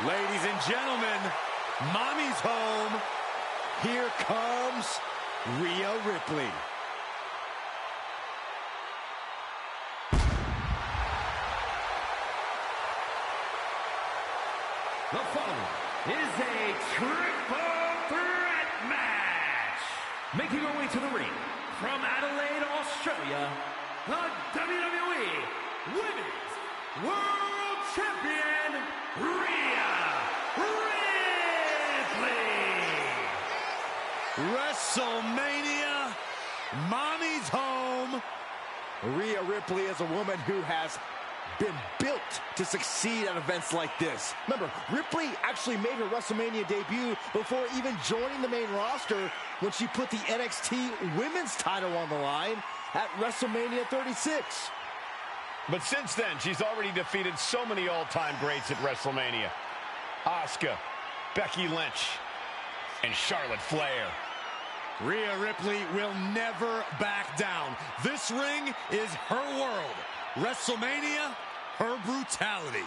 Ladies and gentlemen, Mommy's home. Here comes Rhea Ripley. The following is a triple threat match. Making her way to the ring from Adelaide, Australia, the WWE Women's World Champion, Rhea Ripley. WrestleMania, Mommy's home. Rhea Ripley is a woman who has been built to succeed at events like this. Remember, Ripley actually made her WrestleMania debut before even joining the main roster when she put the NXT Women's title on the line at WrestleMania 36. But since then, she's already defeated so many all-time greats at WrestleMania. Asuka, Becky Lynch, and Charlotte Flair. Rhea Ripley will never back down. This ring is her world. WrestleMania, her brutality.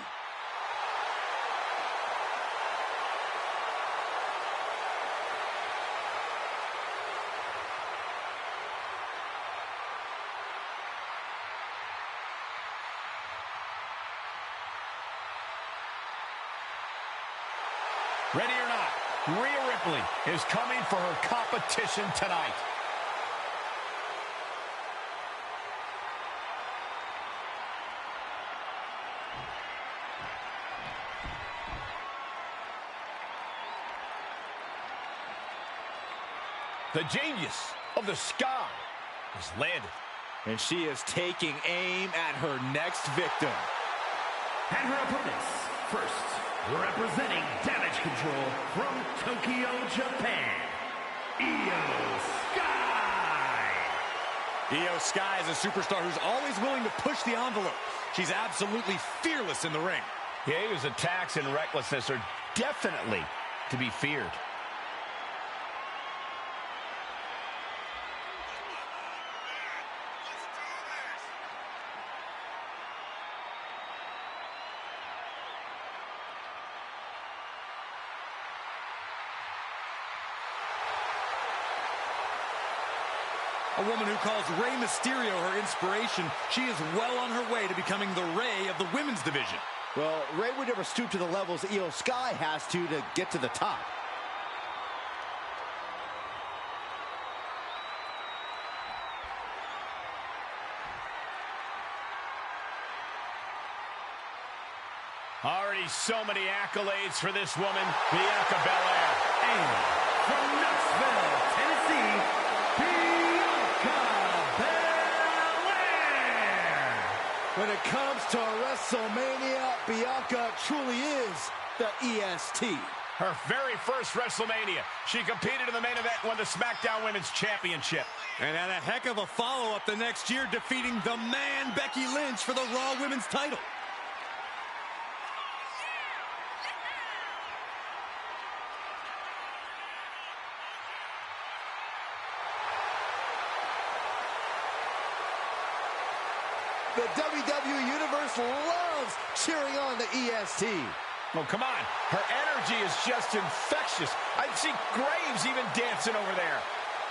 Ready or not, Rhea Ripley is coming for her competition tonight. The genius of the sky has landed. And she is taking aim at her next victim. And her opponents, first, representing Damage Control from Tokyo, Japan, Io Sky. Io Sky is a superstar who's always willing to push the envelope. She's absolutely fearless in the ring. Yeah, Io's attacks and recklessness are definitely to be feared. A woman who calls Rey Mysterio her inspiration, she is well on her way to becoming the Rey of the women's division. Well, Rey would never stoop to the levels Io Sky has to get to the top. Already so many accolades for this woman, Bianca Belair. And from Knoxville, Tennessee, Bianca Belair. When it comes to WrestleMania, Bianca truly is the EST. Her very first WrestleMania, she competed in the main event and won the SmackDown Women's Championship. And had a heck of a follow-up the next year, defeating the man Becky Lynch for the Raw Women's title. The WWE Universe loves cheering on the EST. Oh, come on. Her energy is just infectious. I see Graves even dancing over there.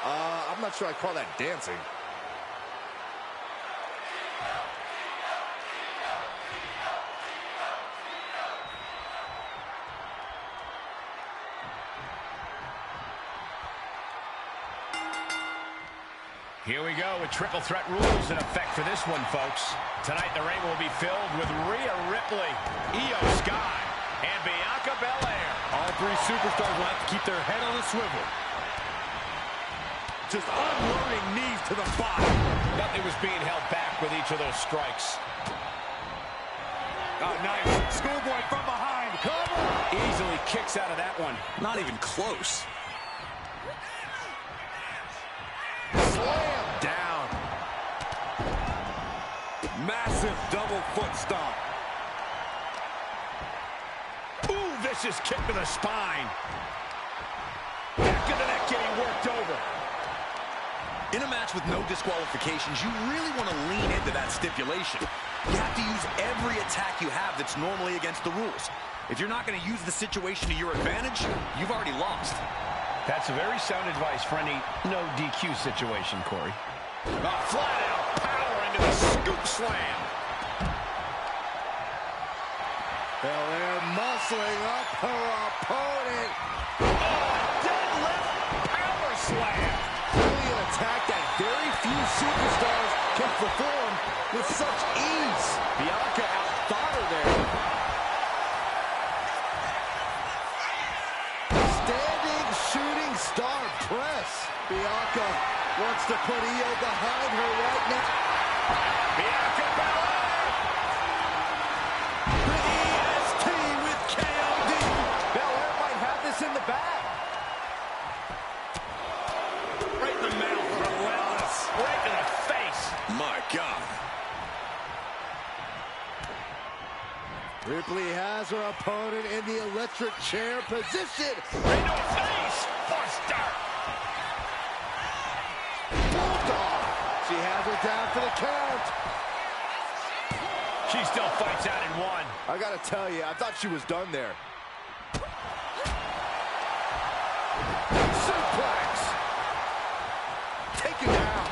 I'm not sure I'd call that dancing. Here we go with triple threat rules in effect for this one, folks. Tonight, the ring will be filled with Rhea Ripley, Io Sky, and Bianca Belair. All three superstars will have to keep their head on a swivel. Just unloading knees to the body. Nothing was being held back with each of those strikes. Oh, nice. Schoolboy from behind. Cover. Easily kicks out of that one. Not even close. Slam down. Massive double foot stomp. Ooh, vicious kick to the spine. Back of the neck getting worked over. In a match with no disqualifications, you really want to lean into that stipulation. You have to use every attack you have that's normally against the rules. If you're not going to use the situation to your advantage, you've already lost. That's very sound advice for any no DQ situation, Corey. Flat out power into the scoop slam. Belair muscling up her opponent. Oh, deadlift power slam. Really an attack that very few superstars can perform with such ease. Bianca outthought her there. Standing shooting star press. Bianca wants to put Io behind her right now. Bianca Belair. The EST with KOD. Belair might have this in the bag. Right in the mouth. Relentless. Right in the face. My God. Ripley has her opponent in the electric chair position. Into a face. Buster. Bulldog. She has her down for the count. She still fights out in one. I gotta tell you, I thought she was done there. Suplex. Take it down.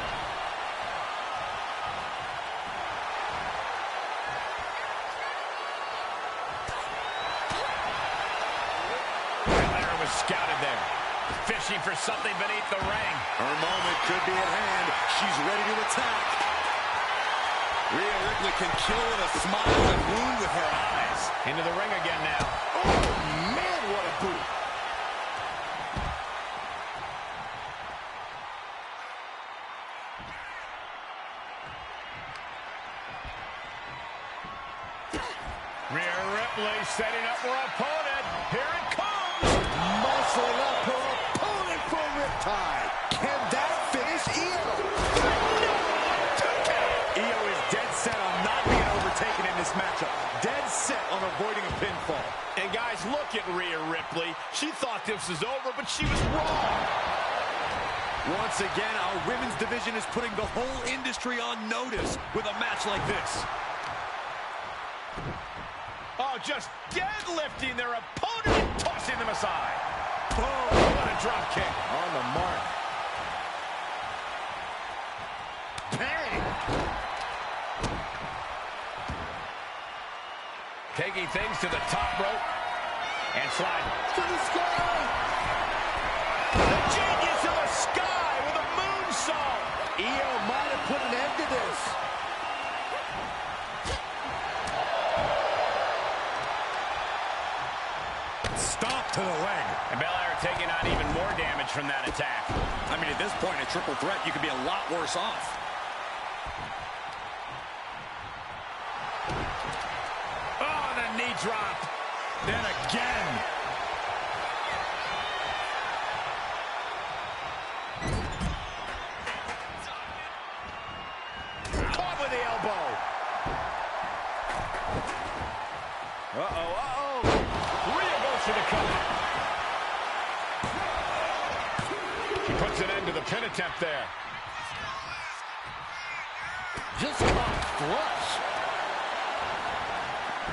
Belair was scouted there. Fishing for something beneath the ring. Her moment could be at hand. She's ready to attack. Rhea Ripley can kill with a smile and wound with her eyes. Into the ring again now. Oh, man, what a boot. Rhea Ripley setting up her opponent. Here it comes. Muscling up her opponent for a riptide. Can that finish Io? Io is dead set on not being overtaken in this matchup. Dead set on avoiding a pinfall. And guys, look at Rhea Ripley. She thought this was over, but she was wrong. Once again, our women's division is putting the whole industry on notice with a match like this. Oh, just deadlifting their opponent and tossing them aside. Oh, what a drop kick. On the mark. Bang! Taking things to the top rope and sliding. To the sky! The genius of the sky with a moonsault. Io might have put an end to this. Stop to the leg. And Belair taking on even more damage from that attack. I mean, at this point, a triple threat, you could be a lot worse off. Oh, the knee drop. Then again. Caught with the elbow. Uh-oh. Rhea goes for the cover. She puts an end to the pin attempt there. Just caught flush.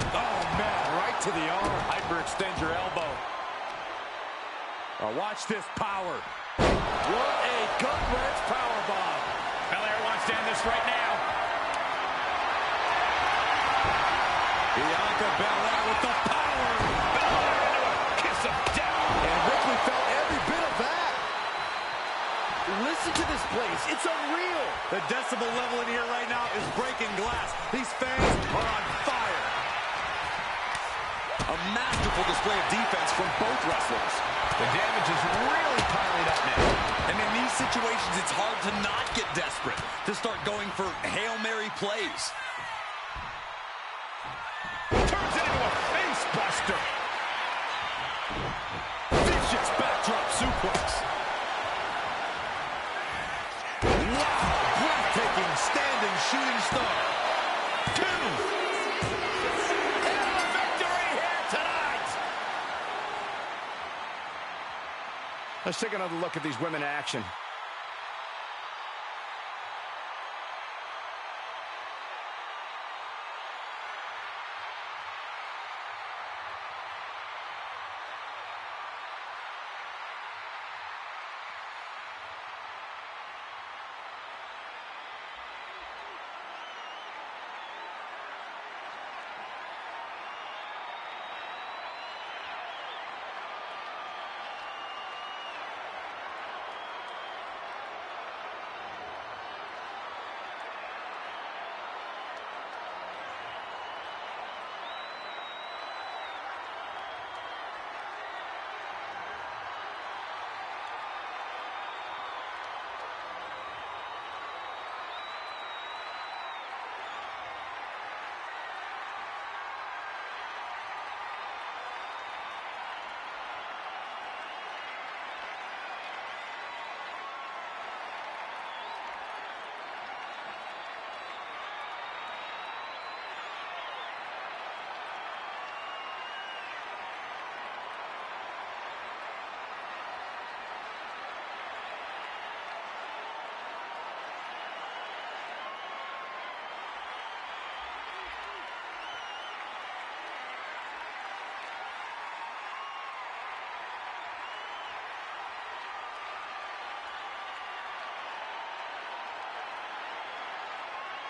Oh, man, right to the arm. Hyperextend your elbow. Oh, watch this power. What a gut-wrench powerbomb. Belair wants to end this right now. Bianca Belair with the power. Belair into a kiss of death. And Ripley felt every bit of that. Listen to this place. It's unreal. The decibel level in here right now is breaking glass. These fans are on fire. A masterful display of defense from both wrestlers. The damage is really piling up now. And in these situations, it's hard to not get desperate, to start going for Hail Mary plays. Turns it into a face buster. Vicious backdrop suplex. Wow, breathtaking standing shooting star. 2. And a victory here tonight. Let's take another look at these women in action.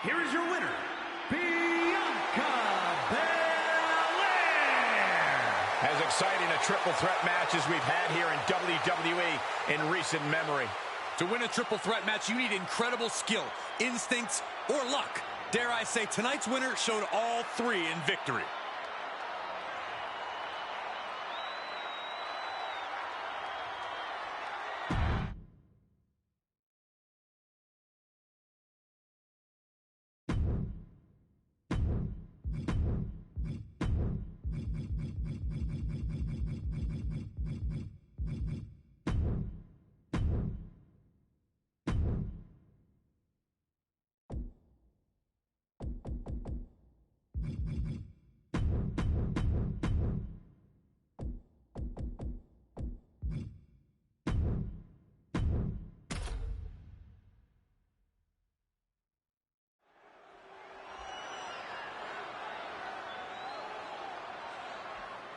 Here is your winner, Bianca Belair. As exciting a triple threat match as we've had here in WWE in recent memory. To win a triple threat match, you need incredible skill, instincts, or luck. Dare I say, tonight's winner showed all 3 in victory.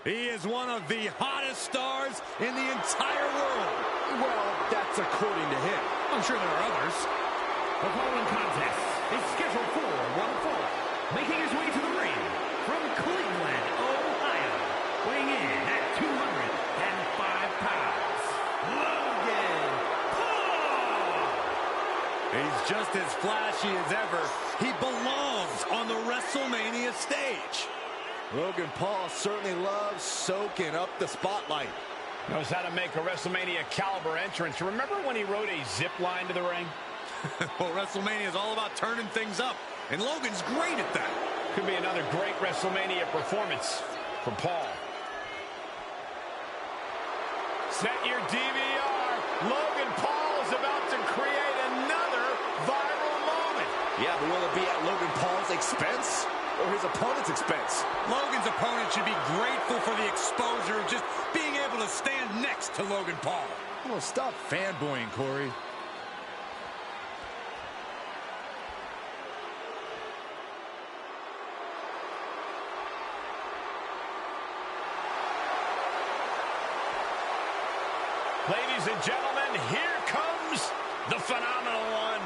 He is one of the hottest stars in the entire world. Well, that's according to him. I'm sure there are others. The following contest is scheduled for one fall. Making his way to the ring from Cleveland, Ohio, weighing in at 205 pounds, Logan Paul. He's just as flashy as ever. He belongs on the Wrestlemania stage. Logan Paul certainly loves soaking up the spotlight. Knows how to make a WrestleMania caliber entrance. Remember when he rode a zip line to the ring? Well, WrestleMania is all about turning things up, and Logan's great at that. Could be another great WrestleMania performance from Paul. Set your DVR. Logan Paul is about to create another viral moment. Yeah, but will it be at Logan Paul's expense or his opponent's expense? Logan's opponent should be grateful for the exposure of just being able to stand next to Logan Paul. Well, stop fanboying, Corey. Ladies and gentlemen, here comes the phenomenal one.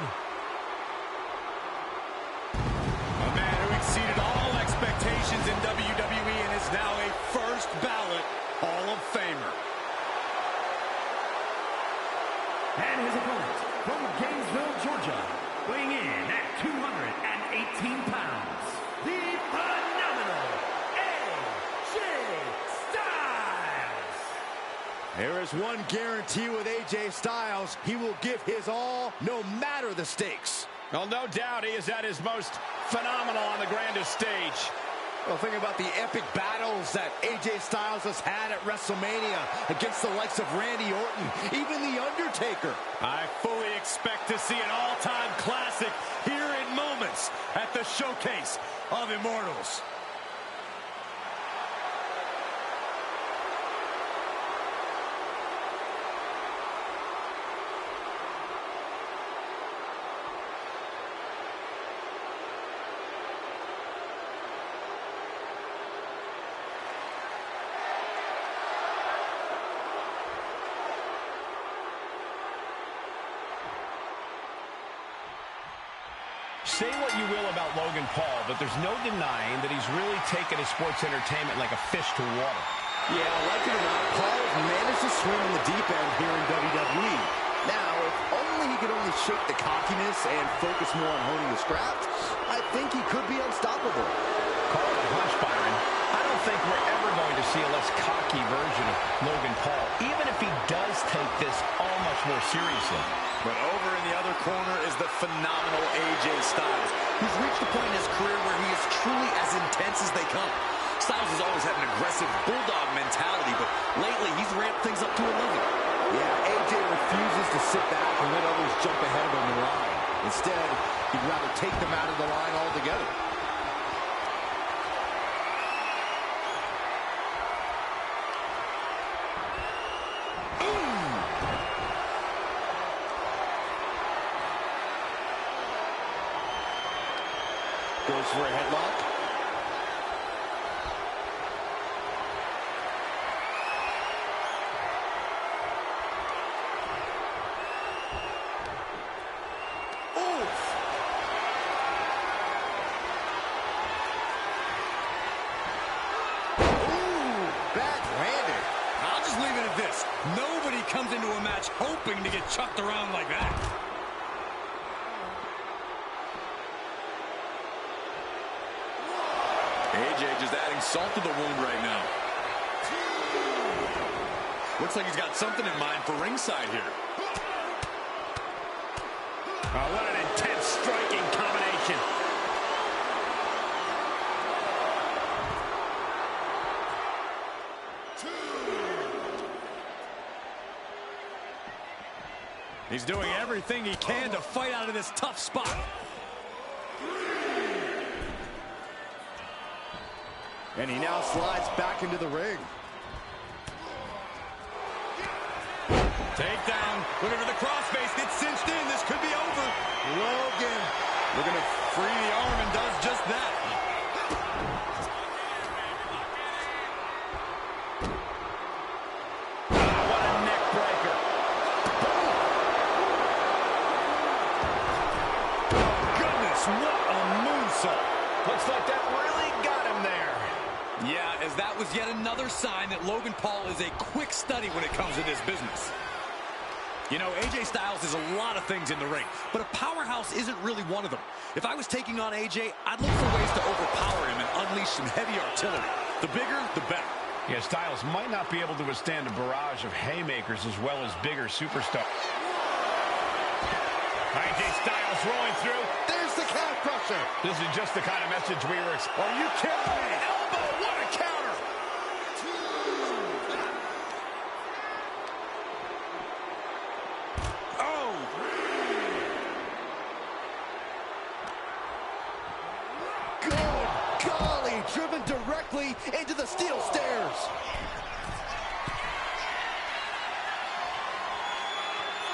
A man who exceeded all expectations in WWE and is now a first ballot Hall of Famer. And his opponent, from Gainesville, Georgia, weighing in at 218 pounds, the phenomenal AJ Styles. There is one guarantee with AJ Styles. He will give his all, no matter the stakes. Well, no doubt he is at his most phenomenal on the grandest stage. Well, think about the epic battles that AJ Styles has had at WrestleMania against the likes of Randy Orton, even The Undertaker. I fully expect to see an all-time classic here in moments at the Showcase of Immortals. Say what you will about Logan Paul, but there's no denying that he's really taken his sports entertainment like a fish to water. Yeah, like it or not, Paul managed to swim in the deep end here in WWE. Now, if only he could only shake the cockiness and focus more on honing his craft, I think he could be unstoppable. Call it a hunch, Byron. I don't think we're ever going to see a less cocky version of Logan Paul, even if he does take this all much more seriously. But over in the other corner is the phenomenal AJ Styles, who's reached a point in his career where he is truly as intense as they come. Styles has always had an aggressive bulldog mentality, but lately he's ramped things up to 11. Yeah, AJ refuses to sit back and let others jump ahead of him in line. Instead, he'd rather take them out of the line altogether. Goes for a headlock. Backhanded. I'll just leave it at this. Nobody comes into a match hoping to get chucked around like that. AJ just adding salt to the wound right now. Looks like he's got something in mind for ringside here. Oh, what an intense striking combination. He's doing everything he can to fight out of this tough spot. And he now slides back into the ring. Takedown. Looking for the crossface. Gets cinched in. This could be over. Logan looking to free the arm and does just that. What a neck breaker. Oh, goodness. What a moonsault. Looks like that really got him there. Yeah, as that was yet another sign that Logan Paul is a quick study when it comes to this business. You know, AJ Styles is a lot of things in the ring, but a powerhouse isn't really one of them. If I was taking on AJ, I'd look for ways to overpower him and unleash some heavy artillery. The bigger, the better. Yeah, Styles might not be able to withstand a barrage of haymakers as well as bigger superstars. AJ Styles rolling through. There's the calf crusher. This is just the kind of message we were expecting. Are you kidding me? Elbow, what a counter! Driven directly into the steel stairs.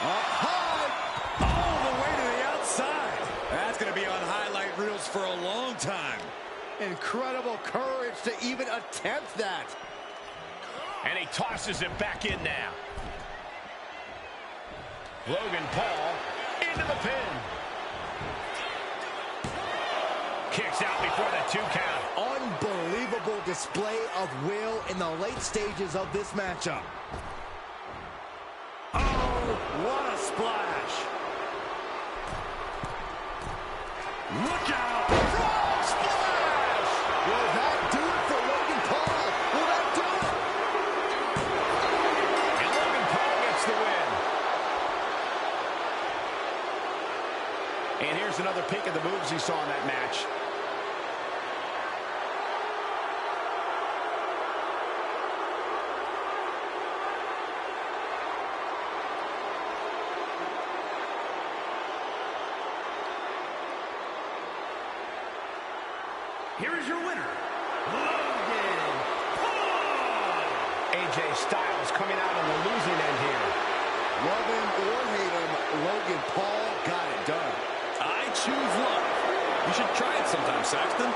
Up high. All the way to the outside. That's going to be on highlight reels for a long time. Incredible courage to even attempt that. And he tosses it back in now. Logan Paul into the pin. Kicks out before the 2 count. Unbelievable display of will in the late stages of this matchup. Oh, what a splash. Look out! Frog splash! Will that do it for Logan Paul? Will that do it? And Logan Paul gets the win. And here's another peek at the moves he saw in that match. Here is your winner, Logan Paul! AJ Styles coming out on the losing end here. Love him or hate him, Logan Paul got it done. I choose love. You should try it sometime, Saxton.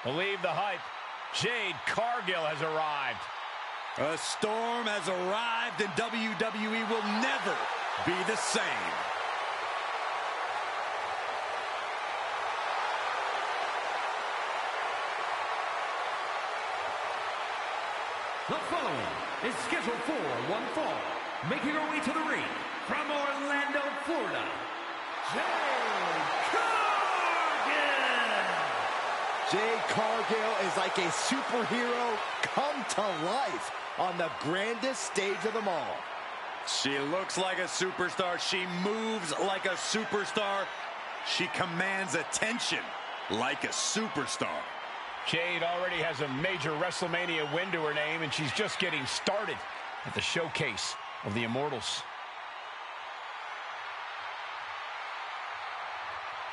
Believe the hype. Jade Cargill has arrived. A storm has arrived and WWE will never be the same. The following is scheduled for one fall. Making her way to the ring from Orlando, Florida, Jade Cargill! Jade Cargill is like a superhero come to life on the grandest stage of them all. She looks like a superstar. She moves like a superstar. She commands attention like a superstar. Jade already has a major Wrestlemania win to her name, and she's just getting started at the showcase of the Immortals.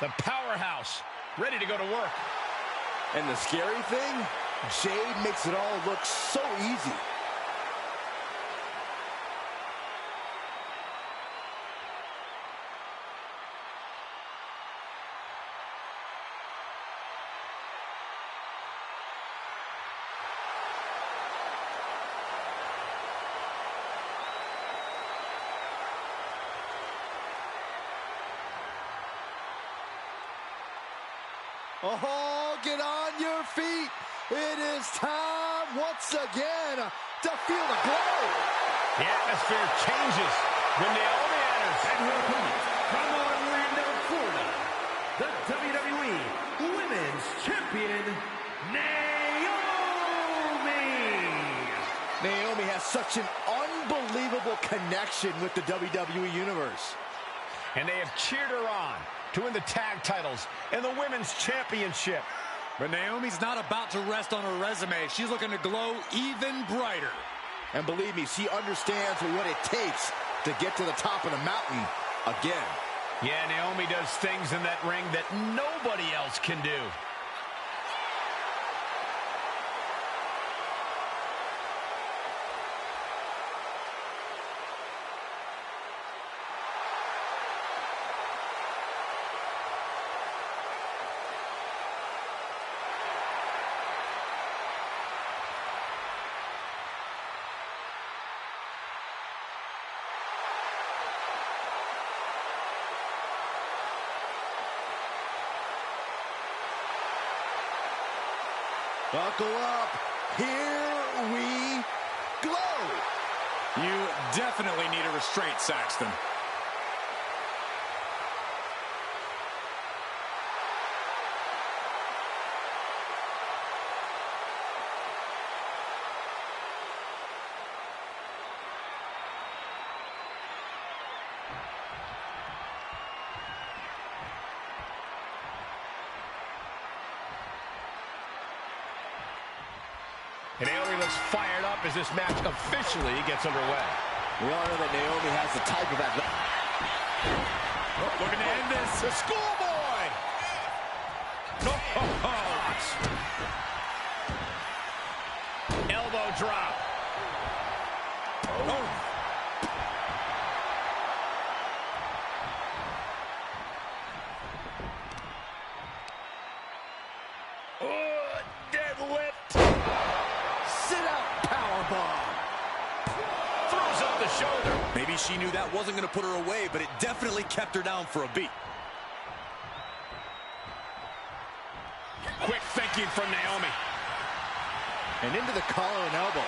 The powerhouse, ready to go to work. And the scary thing, Jade makes it all look so easy. Oh, get on your feet. It is time once again to feel the glow. The atmosphere changes when Naomi enters. And her opponent from Orlando, Florida, the WWE Women's Champion, Naomi! Naomi has such an unbelievable connection with the WWE Universe. And they have cheered her on to win the tag titles and the Women's Championship. But Naomi's not about to rest on her resume. She's looking to glow even brighter. And believe me, she understands what it takes to get to the top of the mountain again. Yeah, Naomi does things in that ring that nobody else can do. Buckle up. Here we glow. You definitely need a restraint, Saxton. looks fired up as this match officially gets underway. We all know that Naomi has the type of athletic. Looking to end this. The schoolboy. Elbow drop. Deadlift. Sit-out powerbomb. Throws up the shoulder. Maybe she knew that wasn't going to put her away, but it definitely kept her down for a beat. Quick thinking from Naomi. And into the collar and elbow.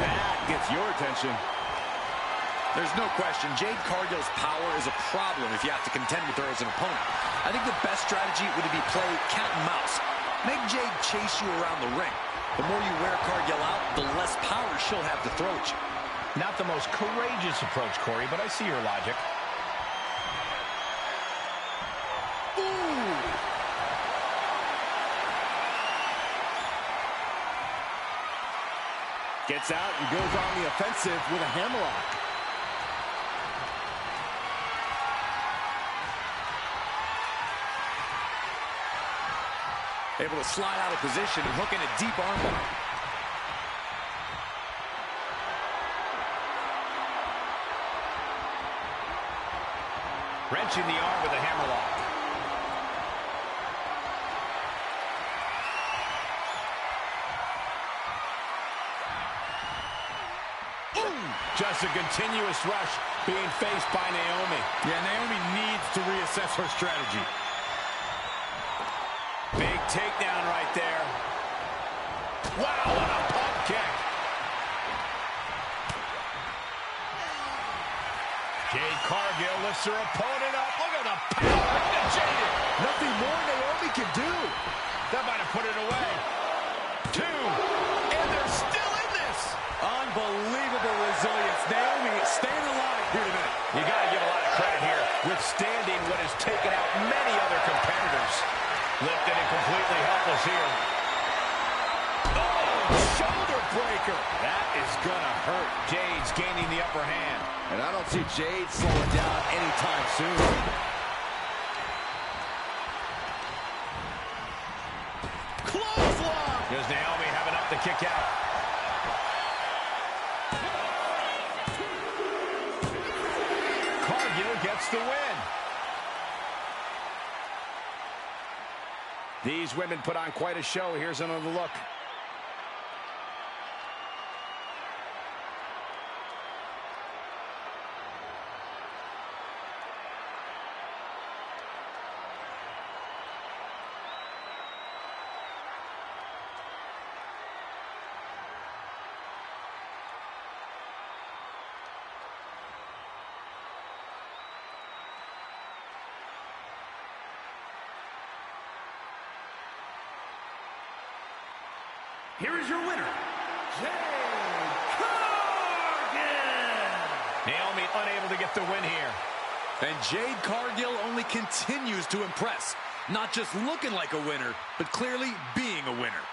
That gets your attention. There's no question, Jade Cargill's power is a problem if you have to contend with her as an opponent. I think the best strategy would be play cat and mouse. Make Jade chase you around the ring. The more you wear Cargill out, the less power she'll have to throw at you. Not the most courageous approach, Corey, but I see your logic. Gets out and goes on the offensive with a hammerlock. Able to slide out of position and hook in a deep armbar. Wrenching the arm with a hammerlock. Just a continuous rush being faced by Naomi. Yeah, Naomi needs to reassess her strategy. Big takedown right there. Wow, what a pump kick. Jade Cargill lifts her opponent up. Look at the power to Jade. Nothing more Naomi can do. That might have put it away. 2, and they're still in this. Unbelievable resilience. Naomi staying alive here tonight. You got to give a lot of credit here, withstanding what has taken out many other competitors. Lifted and completely helpless here. Oh, shoulder breaker. That is going to hurt. Jade's gaining the upper hand. And I don't see Jade slowing down anytime soon. Clothesline. Does Naomi have enough to kick out? Cargill gets the win. These women put on quite a show. Here's another look. Here is your winner, Jade Cargill. Naomi unable to get the win here. And Jade Cargill only continues to impress. Not just looking like a winner, but clearly being a winner.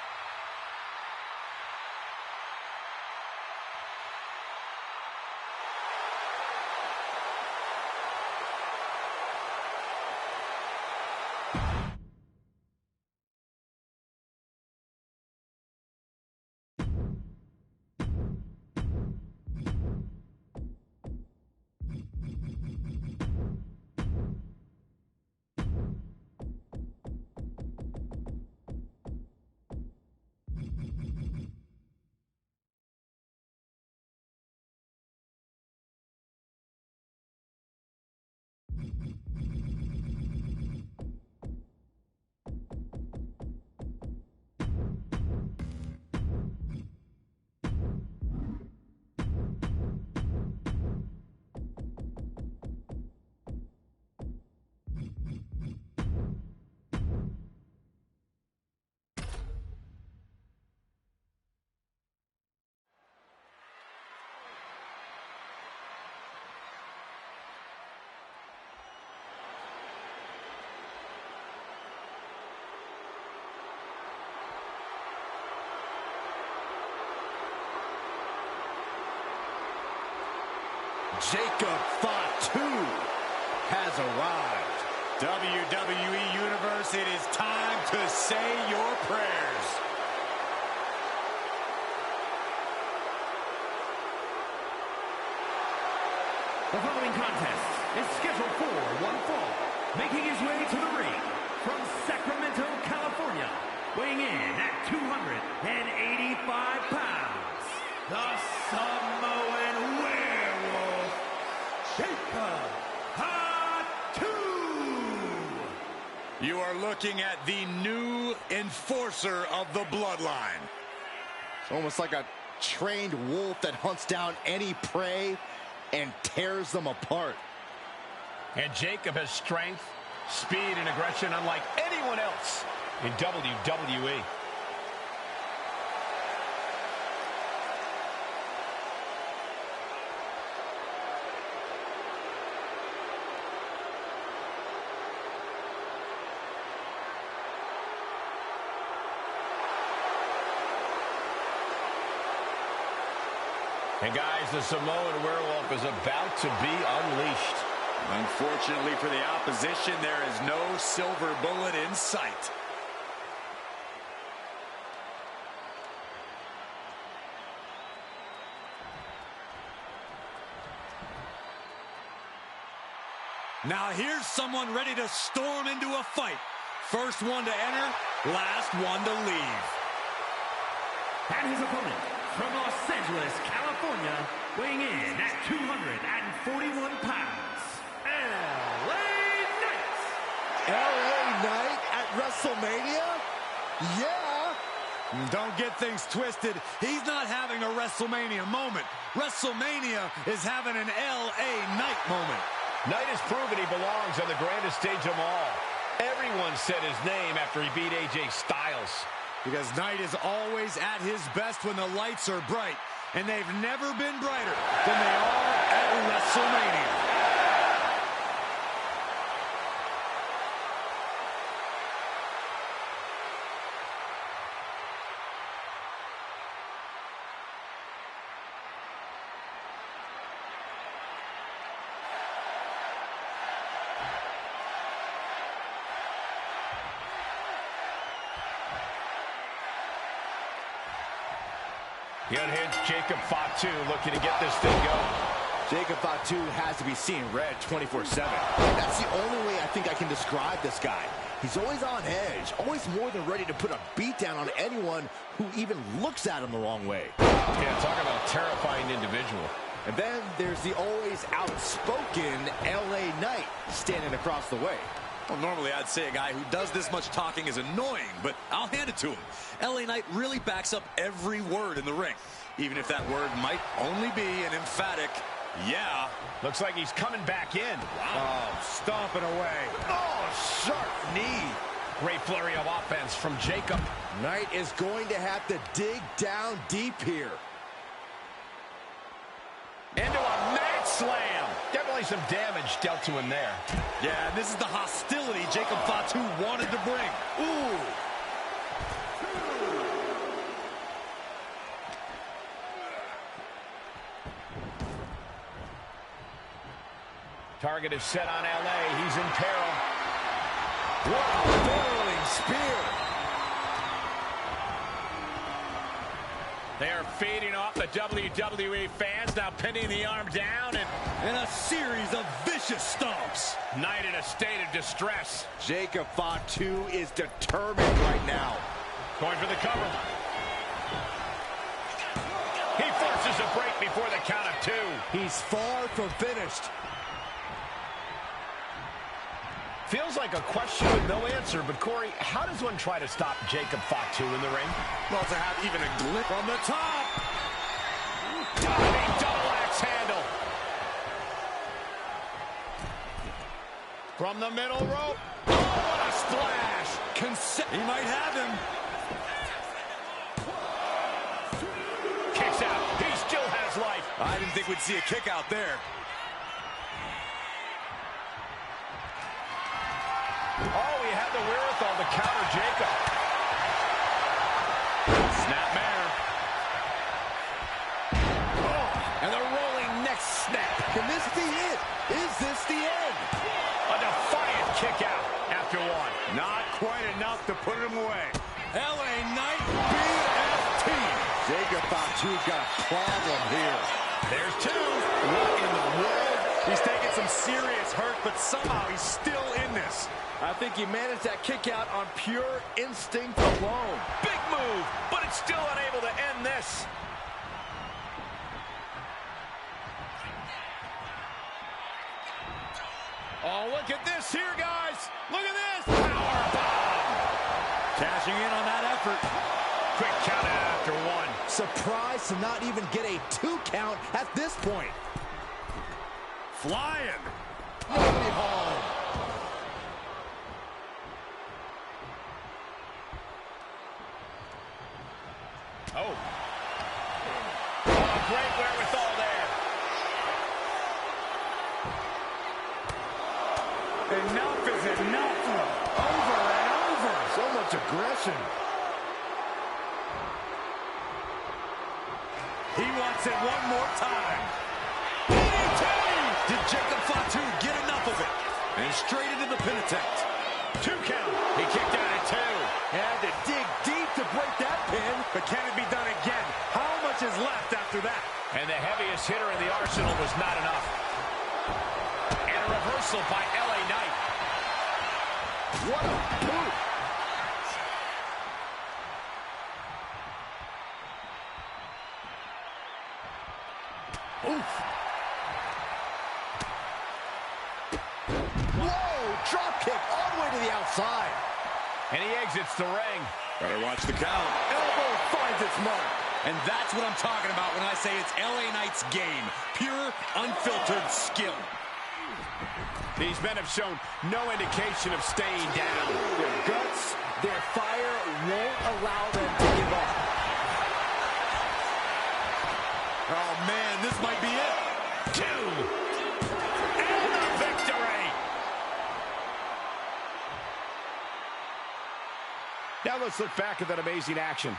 Jacob Fatu has arrived. WWE Universe, it is time to say your prayers. The following contest is scheduled for one fall. Making his way to the ring from Sacramento, California, weighing in at 285 pounds, the Samoan werewolf, Jacob Fatu. You are looking at the new enforcer of the bloodline. It's almost like a trained wolf that hunts down any prey and tears them apart. And Jacob has strength, speed, and aggression unlike anyone else in WWE. And guys, the Samoan werewolf is about to be unleashed. Unfortunately for the opposition, there is no silver bullet in sight. Now here's someone ready to storm into a fight. First one to enter, last one to leave. And his opponent from Los Angeles, California, weighing in at 241 pounds, LA Knight. LA Knight at Wrestlemania? Yeah. Don't get things twisted. He's not having a Wrestlemania moment. Wrestlemania is having an LA Knight moment. Knight has proven he belongs on the grandest stage of them all. Everyone said his name after he beat AJ Styles. Because Knight is always at his best when the lights are bright. And they've never been brighter than they are at WrestleMania. The unhinged Jacob Fatu looking to get this thing going. Jacob Fatu has to be seeing red 24/7. That's the only way I think I can describe this guy. He's always on edge, always more than ready to put a beat down on anyone who even looks at him the wrong way. Yeah, talk about a terrifying individual. And then there's the always outspoken LA Knight standing across the way. Well, normally I'd say a guy who does this much talking is annoying, but I'll hand it to him. LA Knight really backs up every word in the ring, even if that word might only be an emphatic, yeah. Looks like he's coming back in. Wow. Oh, stomping away. Oh, sharp knee. Great flurry of offense from Jacob. Knight is going to have to dig down deep here. Into a mat slam. Definitely some damage dealt to him there. Yeah, this is the hostility Jacob Fatu wanted to bring. Ooh. Target is set on LA. He's in peril. What a barreling spear. They are feeding off the WWE fans, now pinning the arm down and a series of vicious stomps. Knight in a state of distress. Jacob Fatu is determined right now. Going for the cover. He forces a break before the count of two. He's far from finished. Feels like a question with no answer, but Corey, how does one try to stop Jacob Fatu in the ring? Well, to have even a glitch from the top. Diving double axe handle. From the middle rope. Oh, what a splash. He might have him. Kicks out. He still has life. I didn't think we'd see a kick out there. Oh, he had the wherewithal to counter Jacob. Snapmare. Oh, and the rolling neck snap. Can enough to put him away. LA Knight BFT. Jacob Fatu got a problem here. There's two. What in the world? He's taking some serious hurt, but somehow he's still in this. I think he managed that kick out on pure instinct alone. Big move, but it's still unable to end this. Oh, look at this here, guys. Look at this. Power bomb. Cashing in on that effort. Quick count after one. Surprised to not even get a 2 count at this point. Flying. Nobody home. Oh. Oh, great wherewithal there. Enough is enough. Over and over. So much aggression. He wants it one more time. Did Jacob Fatu get enough of it? And straight into the pin attempt. 2 count. He kicked out at 2. Had to dig deep to break that pin. But can it be done again? How much is left after that? And the heaviest hitter in the arsenal was not enough. And a reversal by LA Knight. What a boot. Oof. Whoa, drop kick all the way to the outside. And he exits the ring. Better watch the count. Elbow finds its mark. And that's what I'm talking about when I say it's LA Knight's game. Pure, unfiltered skill. These men have shown no indication of staying down. Their guts, their fire won't allow them to give up. Oh, man, this might be it. 2. And the victory. Now let's look back at that amazing action.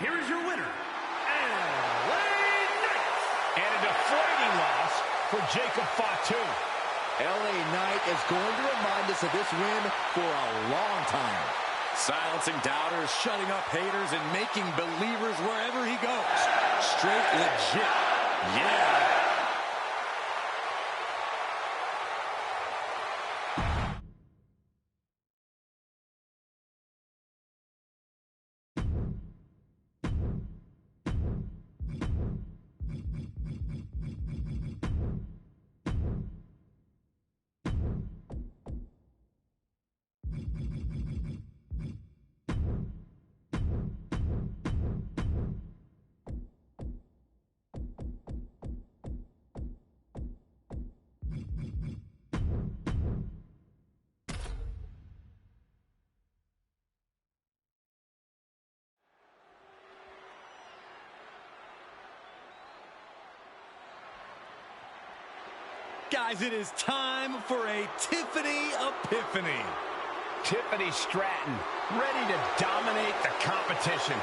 Here is your winner, LA Knight. And a deflating loss for Jacob Fatu. LA Knight is going to remind us of this win for a long time. Silencing doubters, shutting up haters, and making believers wherever he goes. Straight legit. Yeah. Guys, it is time for a Tiffany Epiphany. Tiffany Stratton, ready to dominate the competition.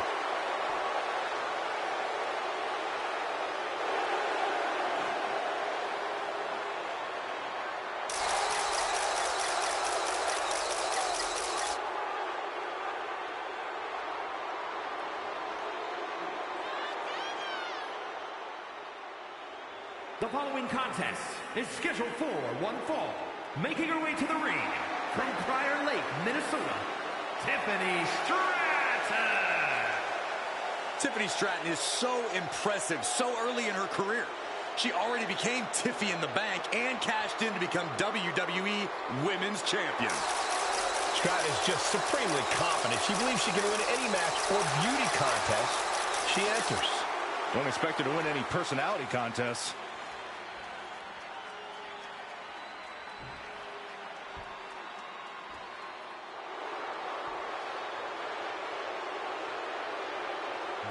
The following contest is scheduled for one fall. Making her way to the ring from Prior Lake, Minnesota, Tiffany Stratton. Tiffany Stratton is so impressive so early in her career. She already became Tiffy in the Bank and cashed in to become WWE Women's Champion. Stratton is just supremely confident. She believes she can win any match or beauty contest she enters. Don't expect her to win any personality contests.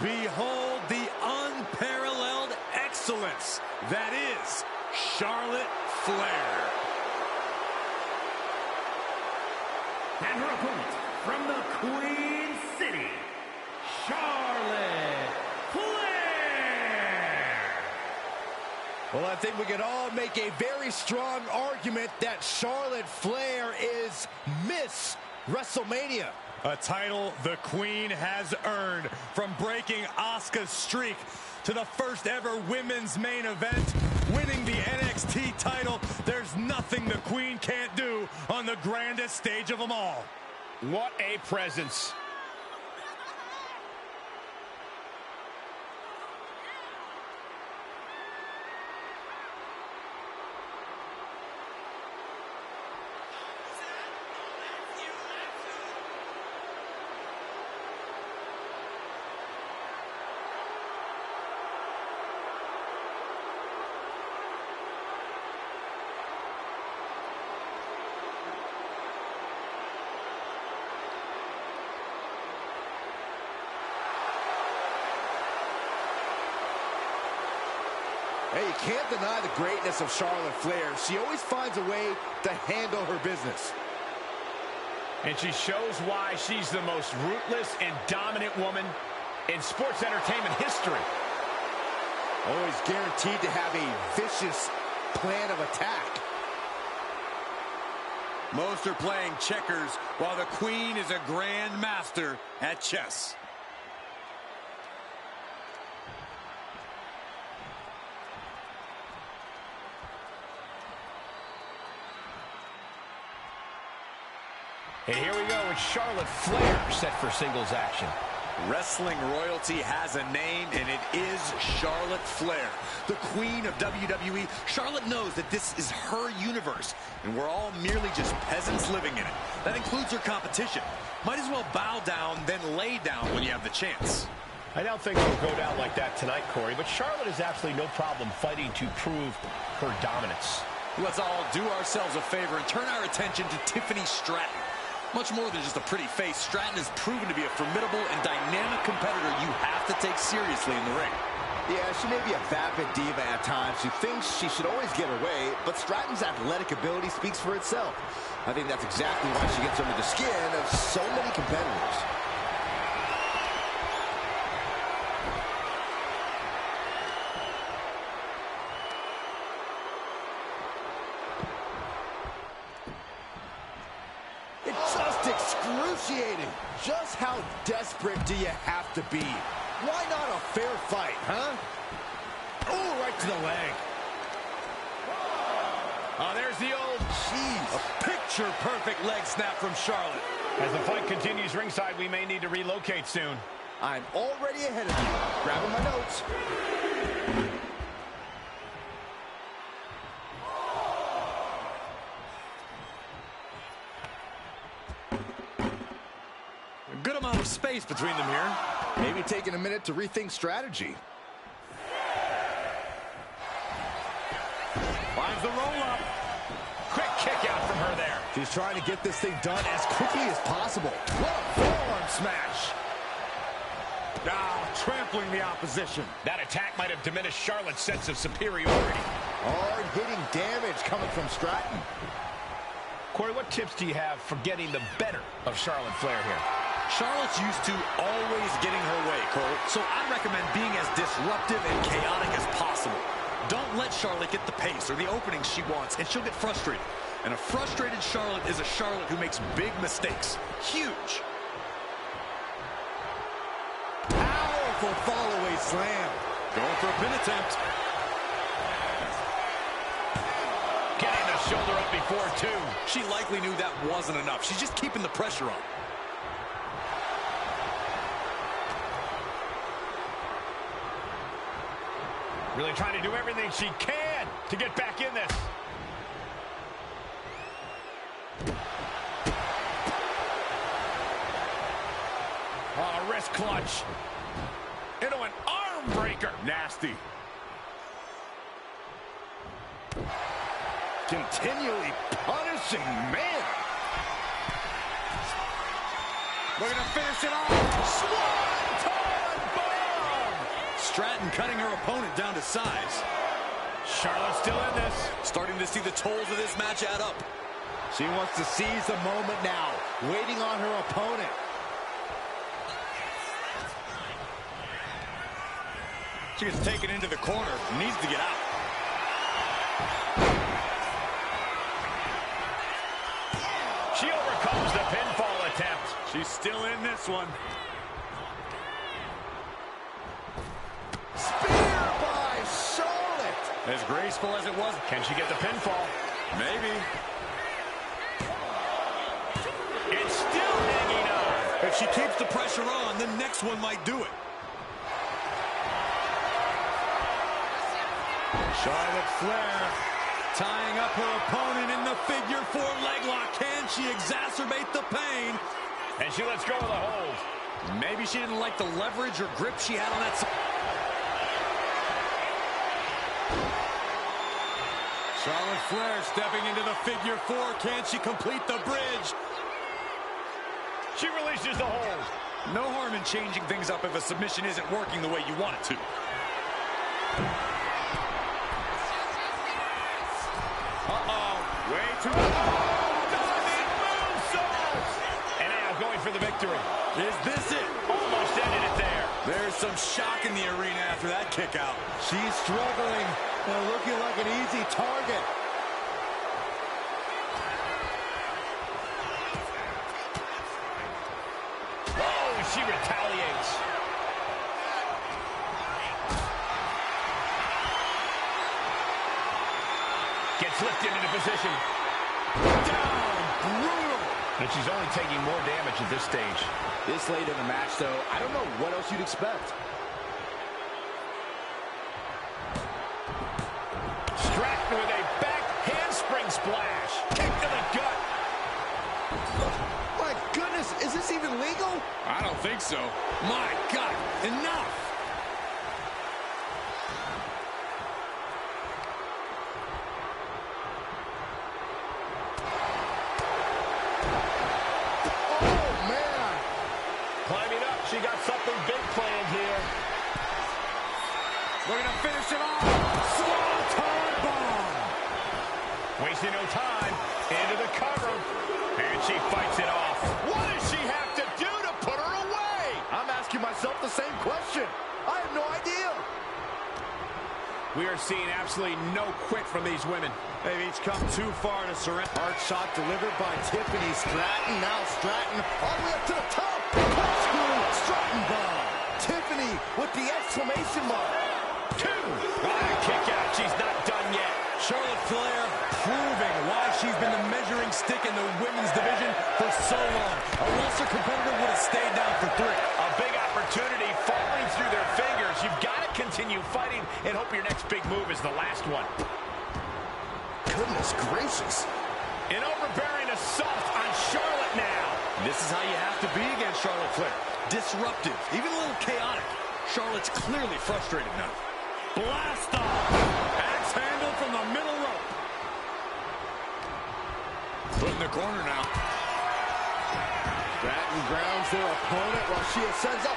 Behold the unparalleled excellence that is Charlotte Flair. And her opponent from the Queen City, Charlotte Flair. Well, I think we can all make a very strong argument that Charlotte Flair is Miss WrestleMania. A title the Queen has earned from breaking Asuka's streak to the first ever women's main event, winning the NXT title. There's nothing the Queen can't do on the grandest stage of them all. What a presence. Hey, you can't deny the greatness of Charlotte Flair. She always finds a way to handle her business. And she shows why she's the most ruthless and dominant woman in sports entertainment history. Always guaranteed to have a vicious plan of attack. Most are playing checkers while the Queen is a grand master at chess. And here we go with Charlotte Flair set for singles action. Wrestling royalty has a name, and it is Charlotte Flair, the Queen of WWE. Charlotte knows that this is her universe, and we're all merely just peasants living in it. That includes her competition. Might as well bow down, then lay down when you have the chance. I don't think it'll go down like that tonight, Corey, but Charlotte has absolutely no problem fighting to prove her dominance. Let's all do ourselves a favor and turn our attention to Tiffany Stratton. Much more than just a pretty face, Stratton has proven to be a formidable and dynamic competitor you have to take seriously in the ring. Yeah, she may be a vapid diva at times. She thinks she should always get her way, but Stratton's athletic ability speaks for itself. I think that's exactly why she gets under the skin of so many competitors. Excruciating. Just how desperate do you have to be? Why not a fair fight, huh? Oh, right to the leg. Oh, there's the old... Jeez. A picture-perfect leg snap from Charlotte. As the fight continues ringside, we may need to relocate soon. I'm already ahead of you. Grabbing my notes. Good amount of space between them here. Maybe taking a minute to rethink strategy. Finds the roll-up. Quick kick out from her there. She's trying to get this thing done as quickly as possible. What a forearm smash. Now trampling the opposition. That attack might have diminished Charlotte's sense of superiority. Hard-hitting damage coming from Stratton. Corey, what tips do you have for getting the better of Charlotte Flair here? Charlotte's used to always getting her way, Cole, so I recommend being as disruptive and chaotic as possible. Don't let Charlotte get the pace or the openings she wants, and she'll get frustrated. And a frustrated Charlotte is a Charlotte who makes big mistakes. Huge. Powerful fall-away slam. Going for a pin attempt. shoulder up before, too. She likely knew that wasn't enough. She's just keeping the pressure on. Really trying to do everything she can to get back in this. Oh, wrist clutch. Into an arm breaker. Nasty. Continually punishing, man. Looking to finish it off. Swanton bomb. Stratton cutting her opponent down to size. Charlotte's still in this. Starting to see the tolls of this match add up. She wants to seize the moment now, waiting on her opponent. She gets taken into the corner, needs to get out. She overcomes the pinfall attempt. She's still in this one. Spear by Charlotte. As graceful as it was. Can she get the pinfall? Maybe. It's still hanging on. If she keeps the pressure on, the next one might do it. Charlotte Flair tying up her opponent in the figure 4 leg lock. Can she exacerbate the pain? And she lets go of the hold. Maybe she didn't like the leverage or grip she had on that side. Charlotte Flair stepping into the figure 4. Can she complete the bridge? She releases the hold. No harm in changing things up if a submission isn't working the way you want it to. way too Diving moonsault! And now going for the victory. Is this it? Almost ended it there. There's some shock in the arena after that kick out. She's struggling and looking like an easy target. Oh, she retaliates. Gets lifted into position. Down, brutal. And she's only taking more damage at this stage. This late in the match, though, I don't know what else you'd expect. Stratton with a back handspring splash. Kick to the gut. My goodness, is this even legal? I don't think so. My God, enough! She got something big planned here. Looking to finish it off. Swanton bomb. Wasting no time. Into the cover. And she fights it off. What does she have to do to put her away? I'm asking myself the same question. I have no idea. We are seeing absolutely no quit from these women. They've each come too far to surrender. Hard shot delivered by Tiffany Stratton. Now Stratton all the way up to the top. Stratton bomb. Tiffany with the exclamation mark. 2. Kick out. She's not done yet. Charlotte Flair proving why she's been the measuring stick in the women's division for so long. A lesser competitor would have stayed down for 3. A big opportunity falling through their fingers. You've got to continue fighting and hope your next big move is the last one. Goodness gracious. An overbearing assault on Charlotte now. This is how you have to be against Charlotte Flair. Disruptive, even a little chaotic. Charlotte's clearly frustrated now. Blast off! Axe handle from the middle rope. Put in the corner now. Stratton grounds their opponent while she ascends up.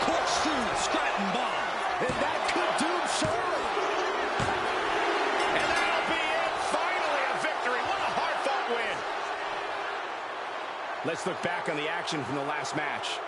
Corkscrew Stratton bomb. And that could doom Charlotte. And that'll be it. Finally a victory. What a hard-fought win. Let's look back on the action from the last match.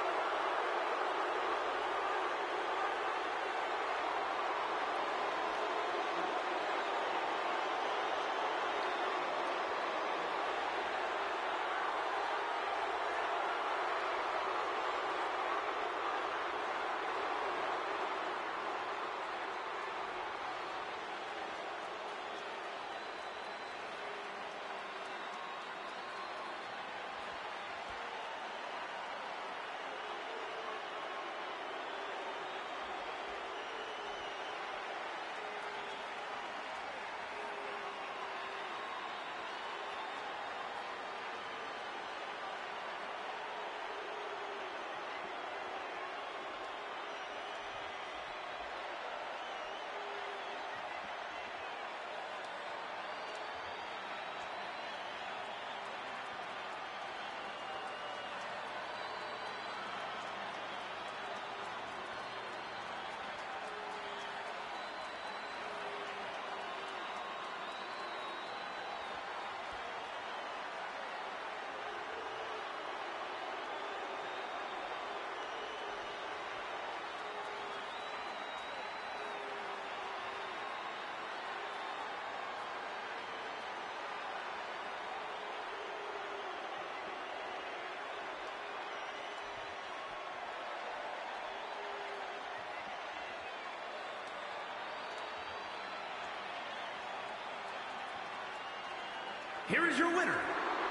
here is your winner,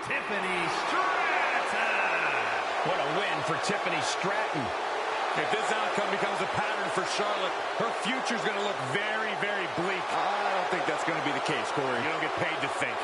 Tiffany Stratton. What a win for Tiffany Stratton. If this outcome becomes a pattern for Charlotte, her future's going to look very, very bleak. I don't think that's going to be the case, Corey. You don't get paid to think.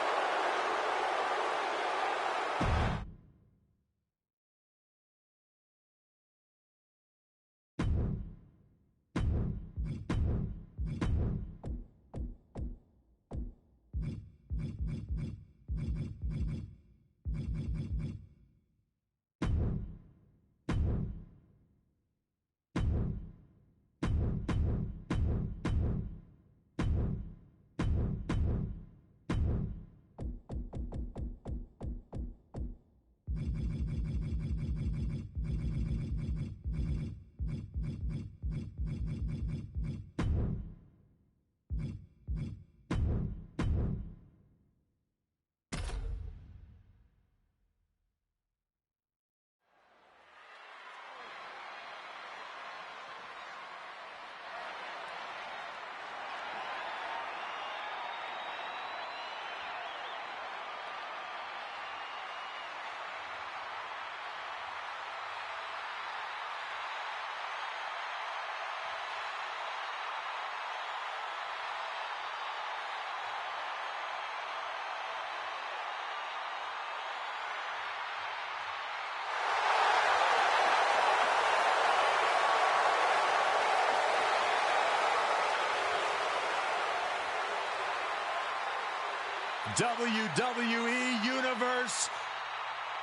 WWE Universe,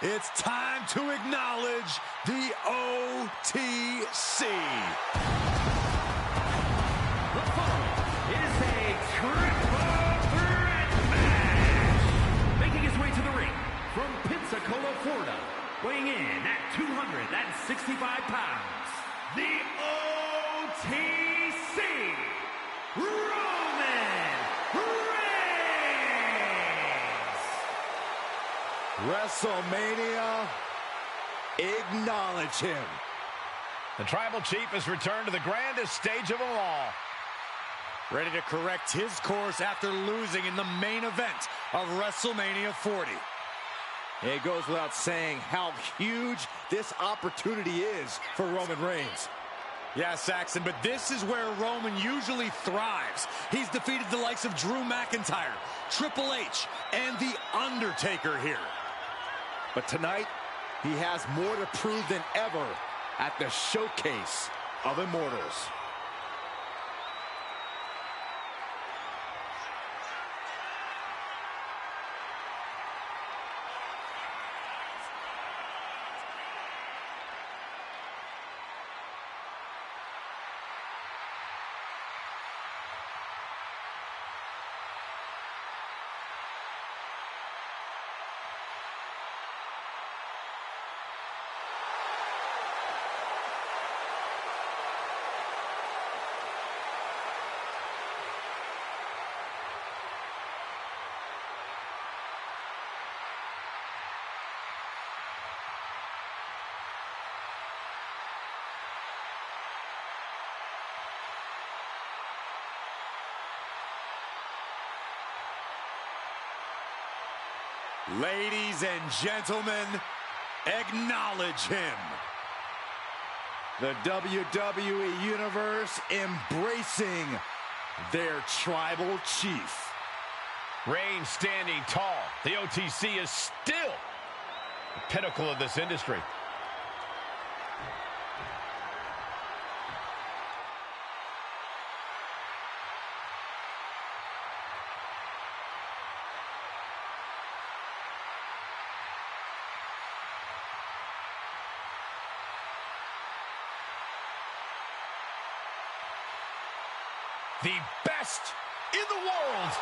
it's time to acknowledge the OTC. The following is a triple threat match. Making his way to the ring from Pensacola, Florida, weighing in at 265 pounds, the OTC, Roman Reigns. WrestleMania, acknowledge him. The Tribal Chief has returned to the grandest stage of them all. Ready to correct his course after losing in the main event of WrestleMania 40. It goes without saying how huge this opportunity is for Roman Reigns. Yeah, Saxon, but this is where Roman usually thrives. He's defeated the likes of Drew McIntyre, Triple H, and The Undertaker here. But tonight, he has more to prove than ever at the Showcase of Immortals. Ladies and gentlemen, acknowledge him. The WWE Universe embracing their Tribal Chief. Reigns standing tall. The OTC is still the pinnacle of this industry. The best in the world.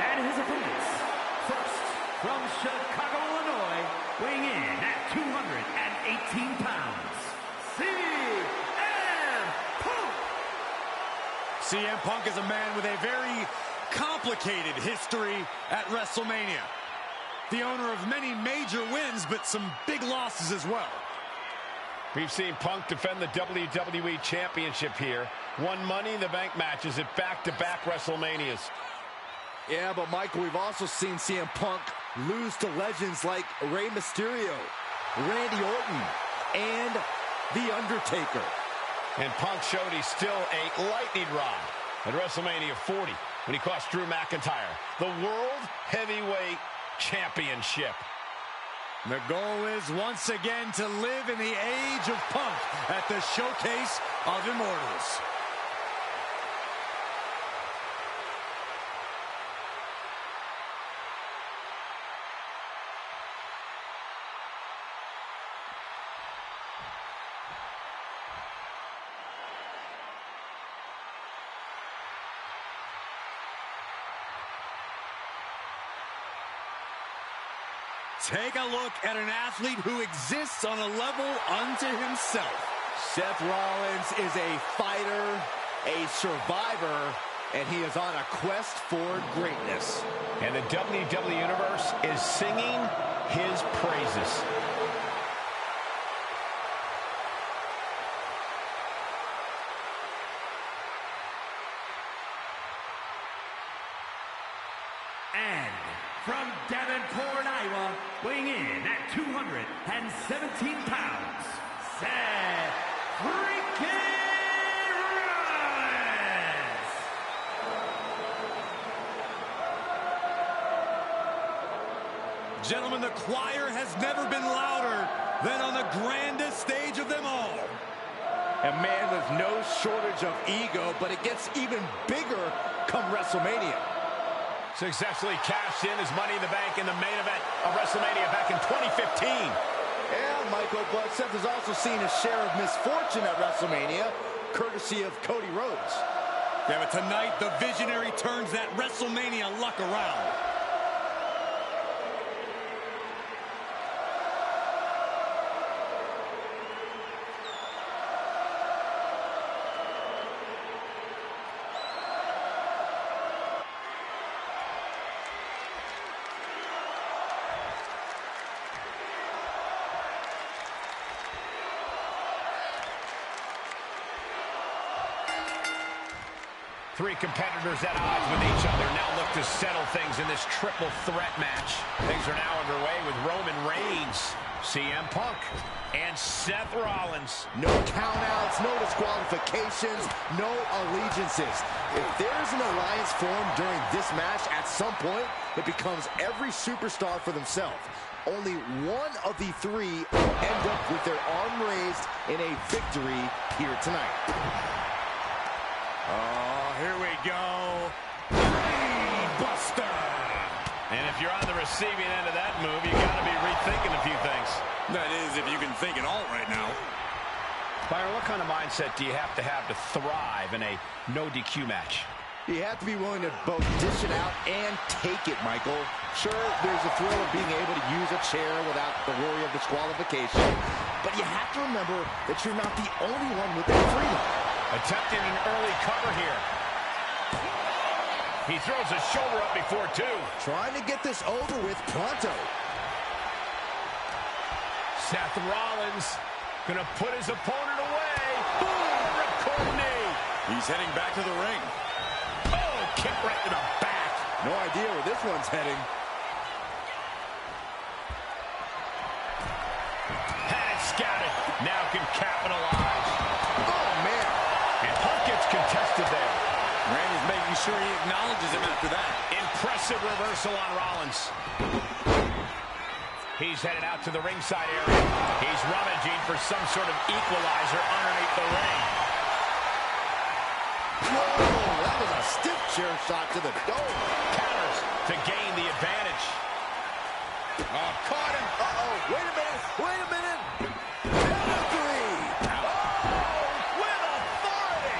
And his opponents, first from Chicago, Illinois, weighing in at 218 pounds, is a man with a very complicated history at WrestleMania. The owner of many major wins, but some big losses as well. We've seen Punk defend the WWE Championship here. Won Money in the Bank matches at back-to-back WrestleManias. Yeah, but Michael, we've also seen CM Punk lose to legends like Rey Mysterio, Randy Orton, and The Undertaker. And Punk showed he's still a lightning rod at WrestleMania 40 when he cost Drew McIntyre the World Heavyweight Championship. The goal is once again to live in the age of Punk at the Showcase of Immortals. Take a look at an athlete who exists on a level unto himself. Seth Rollins is a fighter, a survivor, and he is on a quest for greatness. And the WWE Universe is singing his praises. And from Davenport, Iowa, weighing in at 217 pounds, Seth freaking Rollins! Gentlemen, the choir has never been louder than on the grandest stage of them all. A man with no shortage of ego, but it gets even bigger come WrestleMania. Successfully cashed in his Money in the Bank in the main event of WrestleMania back in 2015. Yeah, Michael, but Seth has also seen his share of misfortune at WrestleMania, courtesy of Cody Rhodes. Yeah, but tonight, the Visionary turns that WrestleMania luck around. Three competitors at odds with each other now look to settle things in this triple threat match. Things are now underway with Roman Reigns, CM Punk, and Seth Rollins. No countouts, no disqualifications, no allegiances. If there's an alliance formed during this match, at some point, it becomes every superstar for themselves. Only one of the three will end up with their arm raised in a victory here tonight. Oh, here we go. Brainbuster. And if you're on the receiving end of that move, you got to be rethinking a few things. That is, if you can think at all right now. Byron, what kind of mindset do you have to thrive in a no DQ match? You have to be willing to both dish it out and take it, Michael. Sure, there's a thrill of being able to use a chair without the worry of disqualification, but you have to remember that you're not the only one with that freedom. Attempting an early cover here. He throws his shoulder up before two. Trying to get this over with pronto. Seth Rollins gonna put his opponent away. Boom! Ripcord knee. He's heading back to the ring. Oh, kick right to the back. No idea where this one's heading. Had it scouted. Now can capitalize. Oh, man. And Punk gets contested there. Randy's making sure he acknowledges him after that. Impressive reversal on Rollins. He's headed out to the ringside area. He's rummaging for some sort of equalizer underneath the ring. Whoa, that was a stiff chair shot to the dome. Counters to gain the advantage. Oh, caught him. Uh-oh, wait a minute, wait a minute. Three. Oh, with authority.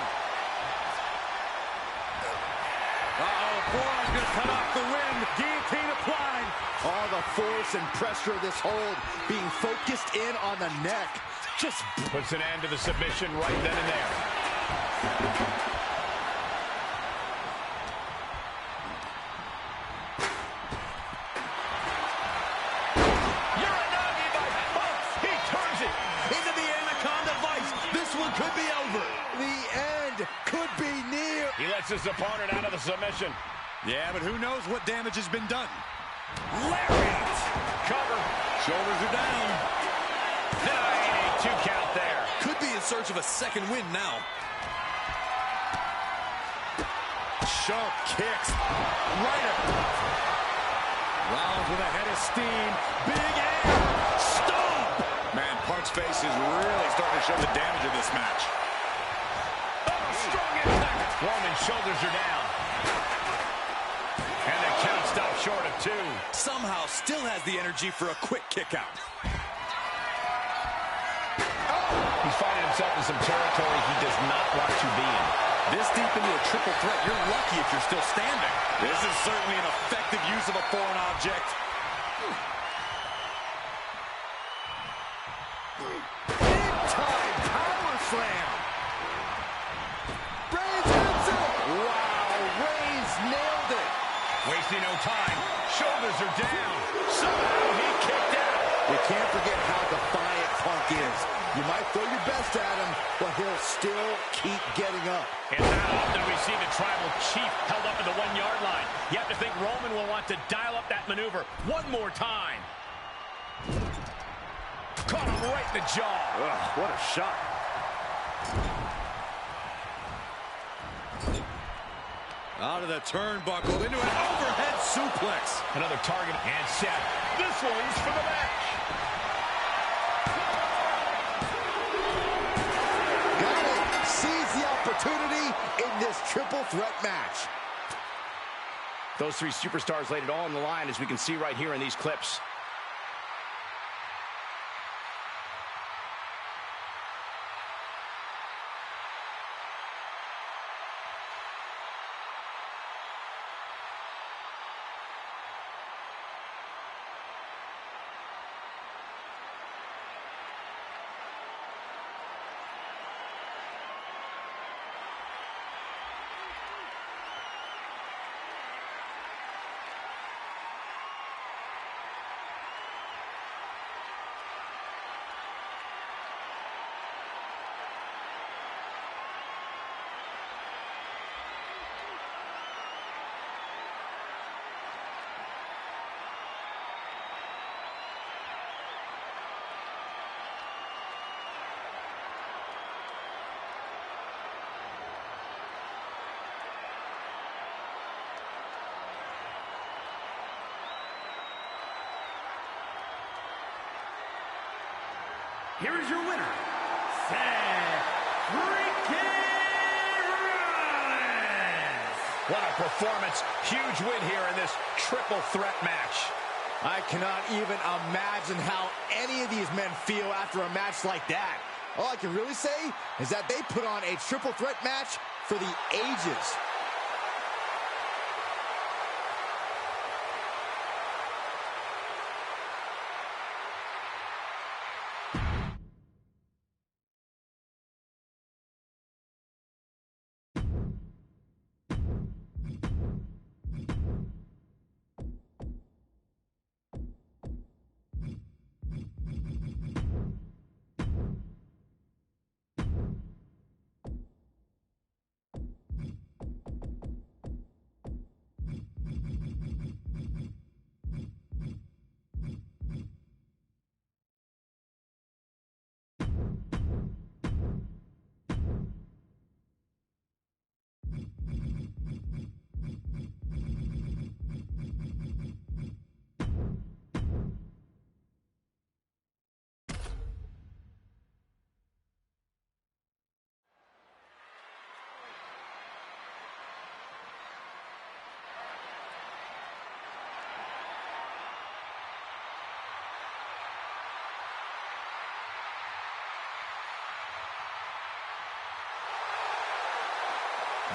Uh-oh, forearm's gonna cut off the wind. Guillotine applied. All the force and pressure of this hold being focused in on the neck. Just puts an end to the submission right then and there. gets his opponent out of the submission. Yeah, but who knows what damage has been done. Lariat! Cover. Shoulders are down. Nice. 2 count there. Could be in search of a second win now. Sharp kicks. Right up. Rollins with a head of steam. Big air. Stomp. Man, Punk's face is really starting to show the damage of this match. Oh, strong impact. Roman's shoulders are down. And the count stops short of 2. Somehow still has the energy for a quick kick out. He's finding himself in some territory he does not want to be in. This deep into a triple threat, you're lucky if you're still standing. This is certainly an effective use of a foreign object. Big-time power slam. Reigns hits it. Wow, Reigns nailed it. Wasting no time. Shoulders are down. Somehow he kicked out. You can't forget how defiant Punk is. You might throw your best at him, but he'll still keep getting up. And not often we see the tribal chief held up at the 1-yard line. You have to think Roman will want to dial up that maneuver one more time. Caught him right in the jaw. Ugh, what a shot. Out of the turnbuckle into an overhead suplex. Another target and set. This one's for the match. Got it. Seize the opportunity in this triple threat match. Those 3 superstars laid it all on the line, as we can see right here in these clips. Here is your winner, Seth freaking Rollins. What a performance. Huge win here in this triple threat match. I cannot even imagine how any of these men feel after a match like that. All I can really say is that they put on a triple threat match for the ages.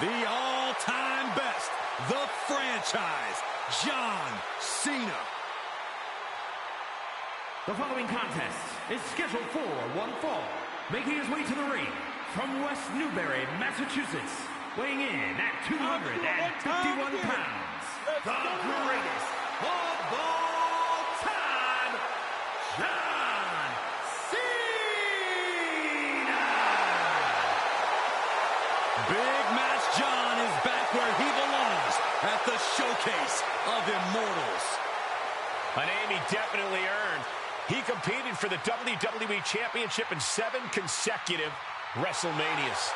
The all-time best, the franchise, John Cena. The following contest is scheduled for one fall. Making his way to the ring from West Newbury, Massachusetts, weighing in at 251 pounds, the greatest of all time, John Cena! Big Match John is back the showcase of immortals. A name he definitely earned. He competed for the WWE Championship in 7 consecutive WrestleManias.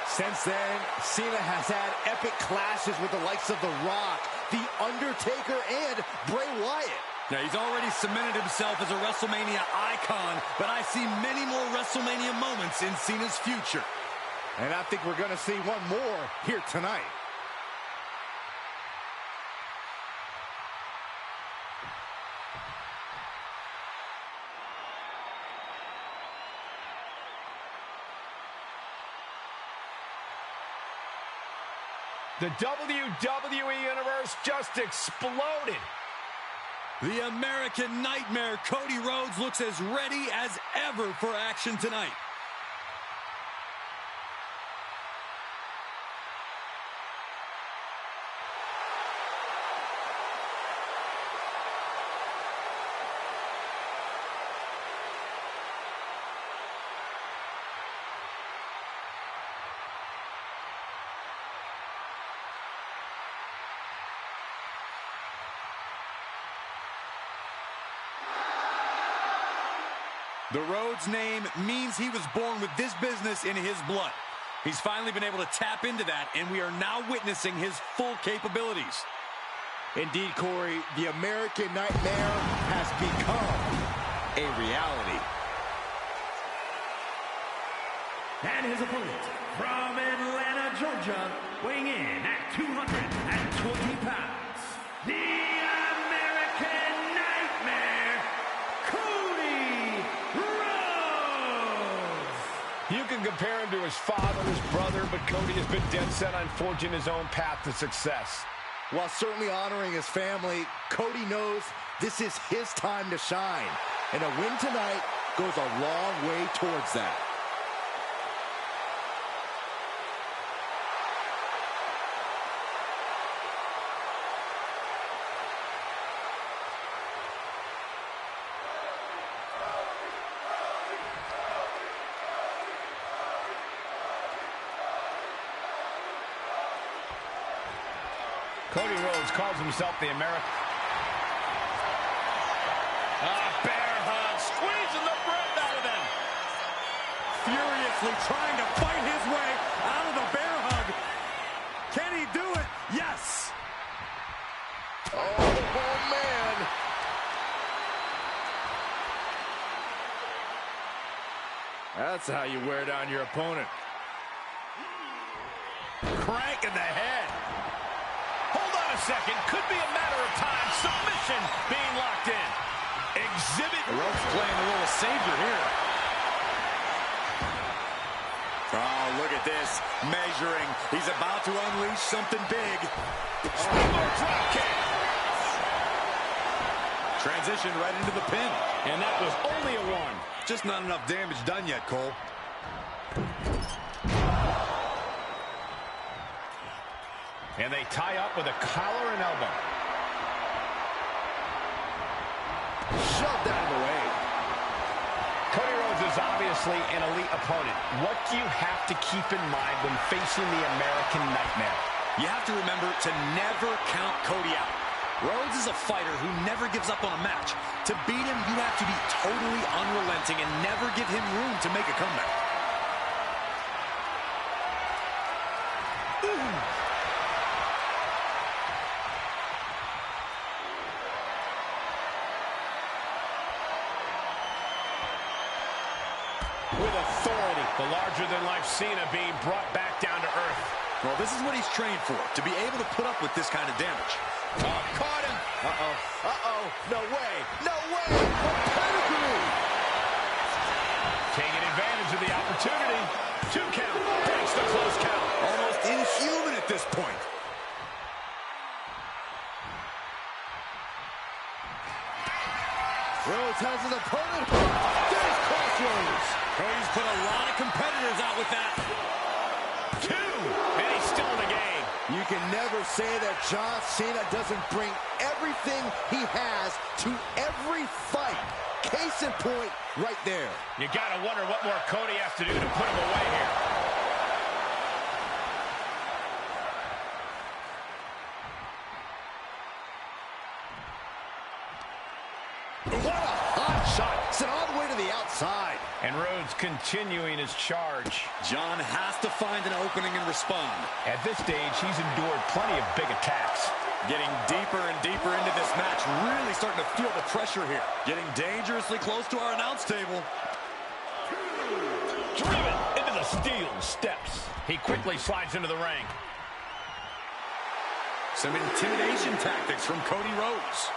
Since then, Cena has had epic clashes with the likes of The Rock, The Undertaker, and Bray Wyatt. Now, he's already cemented himself as a WrestleMania icon, but I see many more WrestleMania moments in Cena's future. And I think we're going to see one more here tonight. The WWE Universe just exploded. The American Nightmare, Cody Rhodes, looks as ready as ever for action tonight. The Rhodes name means he was born with this business in his blood. He's finally been able to tap into that, and we are now witnessing his full capabilities. Indeed, Corey, the American Nightmare has become a reality. And his opponent from Atlanta, Georgia, weighing in at 220 pounds, the American Nightmare, Cody Rhodes. You can compare him to his father, his brother, but Cody has been dead set on forging his own path to success. While certainly honoring his family, Cody knows this is his time to shine. And a win tonight goes a long way towards that. Cody Rhodes calls himself the American. Bear hug, squeezing the breath out of them. Furiously trying to fight his way out of the bear hug. Can he do it? Yes. Oh man. That's how you wear down your opponent. Crank in the head. Hold on a second. Could be a matter of time. Submission being locked in. Exhibit. Rhodes playing a little savior here. Oh, look at this. Measuring. He's about to unleash something big. Springboard drop kick. Transition right into the pin. And that was only a 1. Just not enough damage done yet, Cole. And they tie up with a collar and elbow. Shoved out of the way. Cody Rhodes is obviously an elite opponent. What do you have to keep in mind when facing the American Nightmare? You have to remember to never count Cody out. Rhodes is a fighter who never gives up on a match. To beat him, you have to be totally unrelenting and never give him room to make a comeback. With authority, the larger-than-life Cena being brought back down to earth. Well, this is what he's trained for, to be able to put up with this kind of damage. Oh, caught him. Uh-oh. Uh-oh. No way. No way. Pedigree. Taking advantage of the opportunity. 2 count. Breaks the close count. Almost inhuman at this point. Rhodes has an opponent. There's Crossroads. Cody's put a lot of competitors out with that. 2. And he's still in the game. You can never say that John Cena doesn't bring everything he has to every fight. Case in point, right there. You gotta wonder what more Cody has to do to put him away here. What a hot shot. Sent all the way to the outside. And Rhodes continuing his charge. John has to find an opening and respond. At this stage, he's endured plenty of big attacks. Getting deeper and deeper into this match, really starting to feel the pressure here. Getting dangerously close to our announce table. Driven into the steel steps. He quickly slides into the ring. Some intimidation tactics from Cody Rhodes.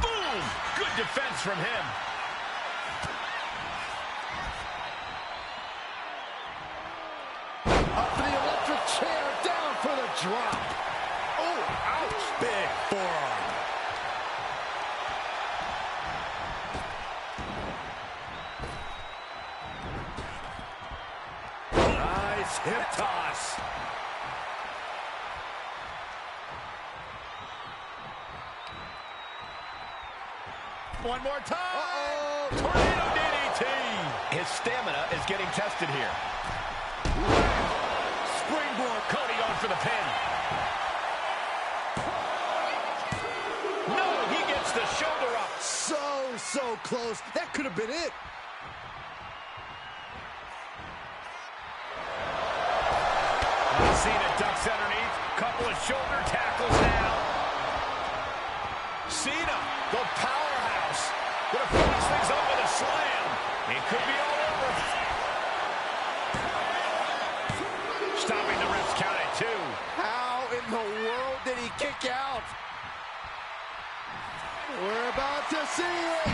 Boom! Good defense from him. Up for the electric chair, down for the drop. Oh, ouch. Big forearm. Nice hip toss. One more time. Uh-oh. Tornado DDT. His stamina is getting tested here. Springboard. Cody going for the pin. No, he gets the shoulder up. So close. That could have been it. Cena ducks underneath. Couple of shoulder tackles now. Cena, the powerhouse. Gonna finish things up with a slam. It could be all over. Stopping the ref's count at 2. How in the world did he kick out? We're about to see it.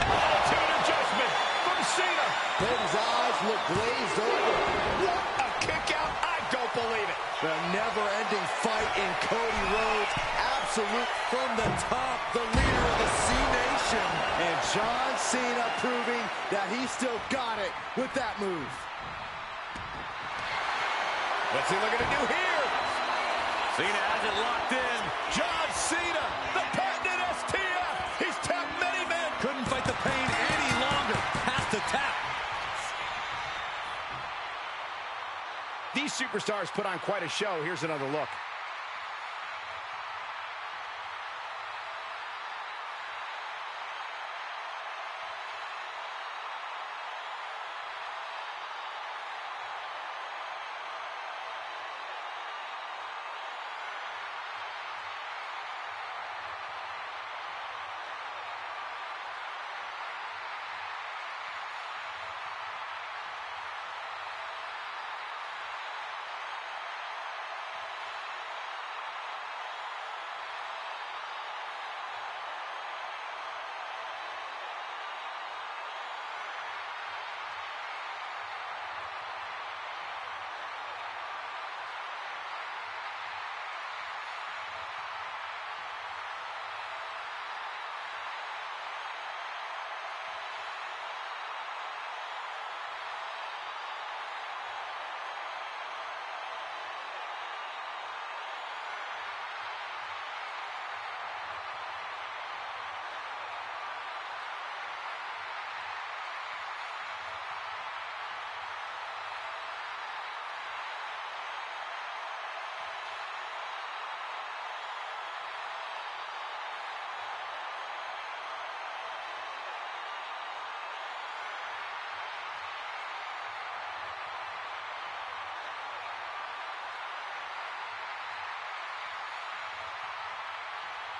Attitude adjustment from Cena. Cody's eyes look glazed over. What a kick out. I don't believe it. The never-ending fight in Cody Rhodes. Absolute from the top. The leader of the C-Nation. And John Cena proving that he still got it with that move. What's he looking to do here? Cena has it locked in. John Cena, the patented STF. He's tapped many men. Couldn't fight the pain any longer. Has to tap. These superstars put on quite a show. Here's another look.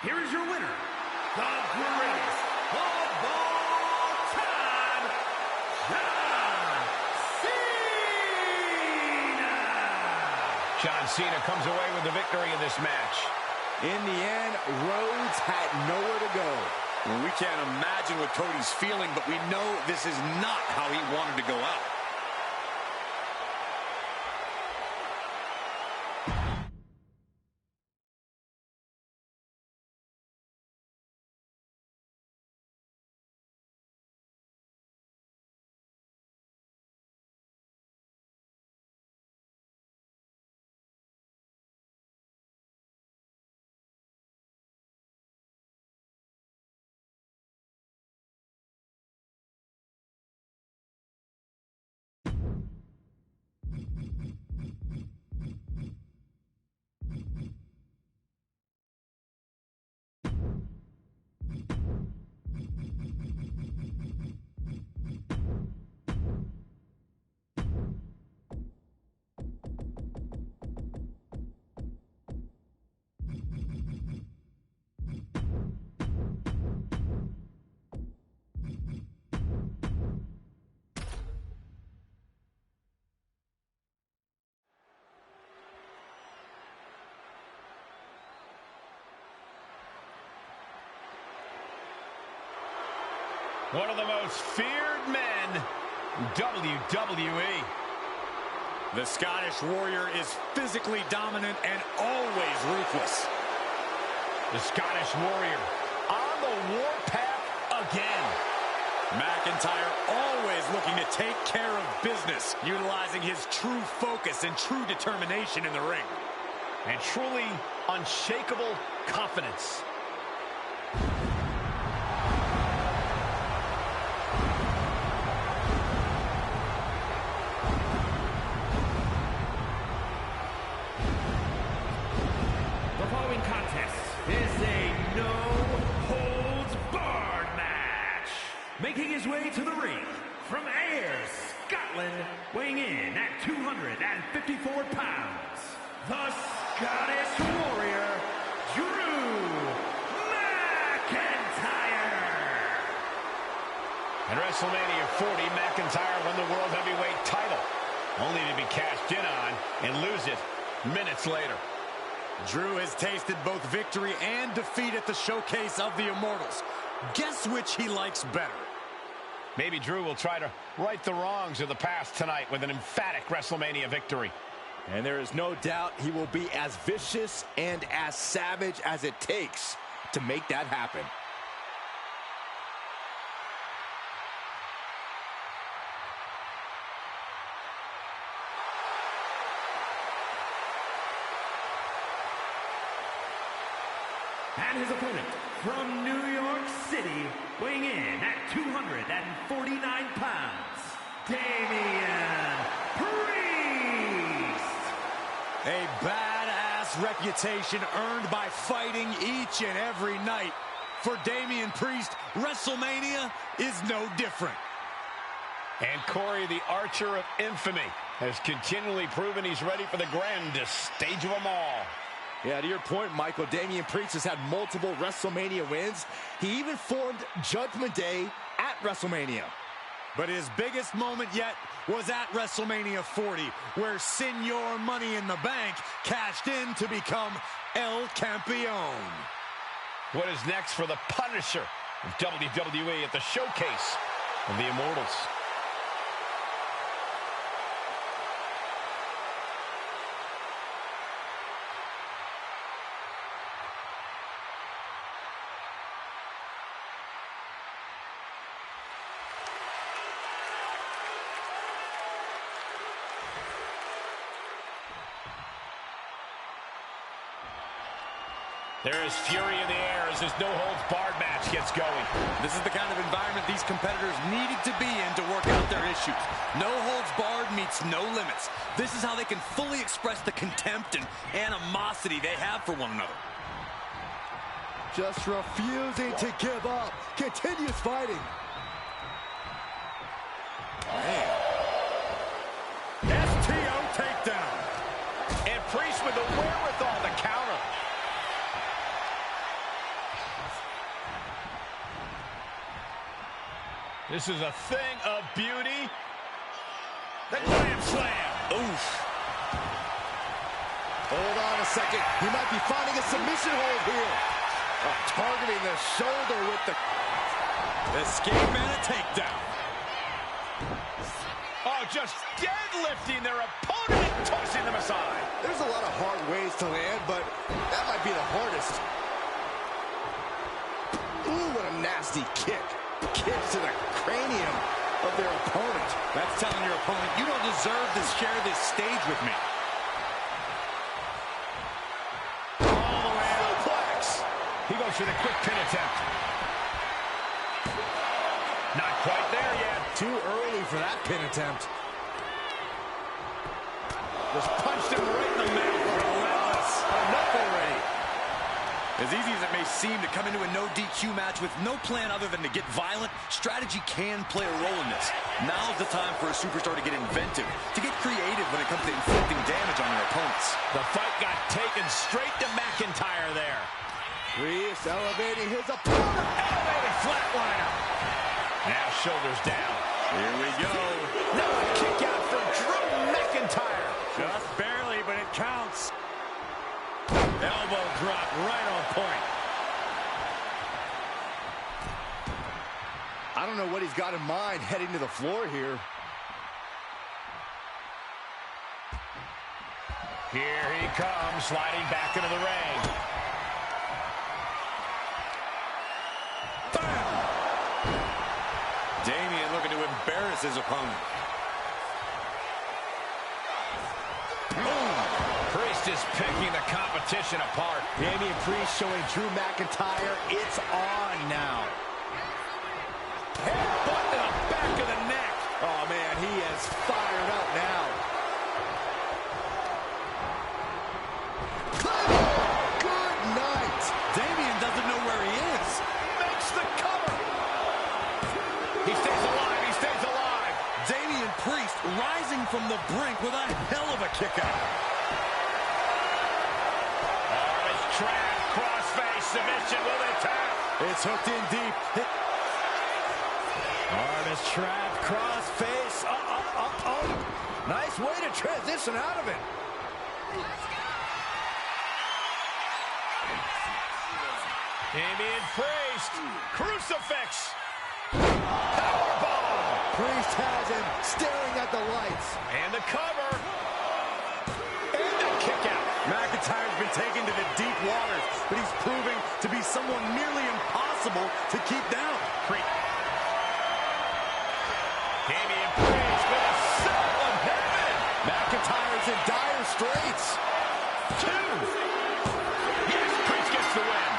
Here is your winner, the greatest of all time, John Cena! John Cena comes away with the victory in this match. In the end, Rhodes had nowhere to go. Well, we can't imagine what Cody's feeling, but we know this is not how he wanted to go out. One of the most feared men in WWE. The Scottish Warrior is physically dominant and always ruthless. The Scottish Warrior on the warpath again. McIntyre always looking to take care of business, utilizing his true focus and true determination in the ring. And truly unshakable confidence. Making his way to the ring from Ayr, Scotland, weighing in at 254 pounds, the Scottish Warrior, Drew McIntyre. At WrestleMania 40, McIntyre won the World Heavyweight title, only to be cashed in on and lose it minutes later. Drew has tasted both victory and defeat at the Showcase of the Immortals. Guess which he likes better? Maybe Drew will try to right the wrongs of the past tonight with an emphatic WrestleMania victory. And there is no doubt he will be as vicious and as savage as it takes to make that happen. And his opponent from New York City, weighing in at 249 pounds, Damian Priest. A badass reputation earned by fighting each and every night. For Damian Priest, WrestleMania is no different. And Corey, the Archer of Infamy, has continually proven he's ready for the grandest stage of them all. Yeah, to your point, Michael, Damian Priest has had multiple WrestleMania wins. He even formed Judgment Day at WrestleMania. But his biggest moment yet was at WrestleMania 40, where Senor Money in the Bank cashed in to become El Campeon. What is next for the Punisher of WWE at the Showcase of the Immortals? There is fury in the air as this no-holds-barred match gets going. This is the kind of environment these competitors needed to be in to work out their issues. No holds barred meets no limits. This is how they can fully express the contempt and animosity they have for one another. Just refusing to give up. Continues fighting. Man. STO takedown. And Priest with the wherewithal to counter. This is a thing of beauty. The Glam Slam. Oof. Hold on a second. He might be finding a submission hold here. Targeting the shoulder with the... Escape and a takedown. Oh, just deadlifting their opponent and tossing them aside. There's a lot of hard ways to land, but that might be the hardest. Ooh, what a nasty kick. Kick to the cranium of their opponent. That's telling your opponent, you don't deserve to share this stage with me. All the way out. Suplex. He goes for the quick pin attempt. Not quite there yet. Too early for that pin attempt. Just punched him right in the mouth. Relentless. Enough already. As easy as it may seem to come into a no DQ match with no plan other than to get violent, strategy can play a role in this. Now's the time for a superstar to get inventive, to get creative when it comes to inflicting damage on your opponents. The fight got taken straight to McIntyre there. Priest elevating his opponent. Elevated flatliner. Now shoulders down. Here we go. Now a kick out from Drew McIntyre. Just barely, but it counts. Elbow drop right on point. I don't know what he's got in mind heading to the floor here. Here he comes, sliding back into the ring. Bam! Damian looking to embarrass his opponent. Priest is picking the competition apart. Damian Priest showing Drew McIntyre it's on now. Headbutt to the back of the neck. Oh, man, he is fired up now. Good night. Damian doesn't know where he is. Makes the cover. He stays alive. He stays alive. Damian Priest rising from the brink with a hell of a kick out. Trap, crossface, submission, will they tap? It's hooked in deep. Artist trap, crossface. Nice way to transition out of it. Damian Priest, crucifix. Powerbomb. Priest has him staring at the lights. And the cover. And the kick out. McIntyre's been taken to the deep waters, but he's proving to be someone nearly impossible to keep down. Damian Priest with a son of heaven. McIntyre's in dire straits. 2. Yes, Priest gets the win.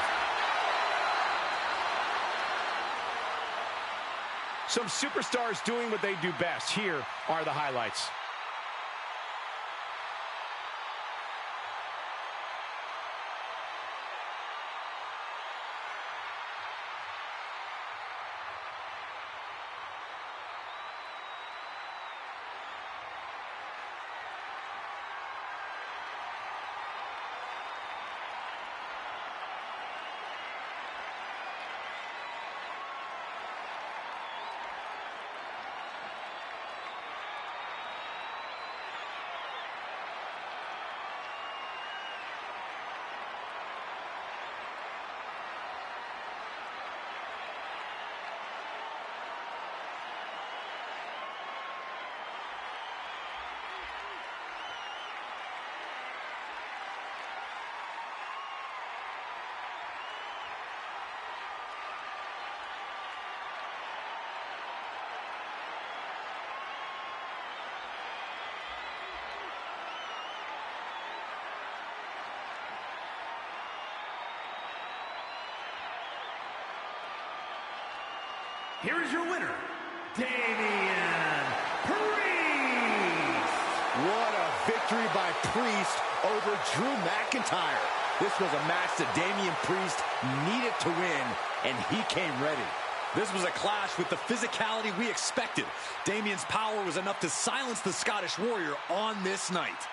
Some superstars doing what they do best. Here are the highlights. Here is your winner, Damian Priest. What a victory by Priest over Drew McIntyre. This was a match that Damian Priest needed to win, and he came ready. This was a clash with the physicality we expected. Damian's power was enough to silence the Scottish Warrior on this night.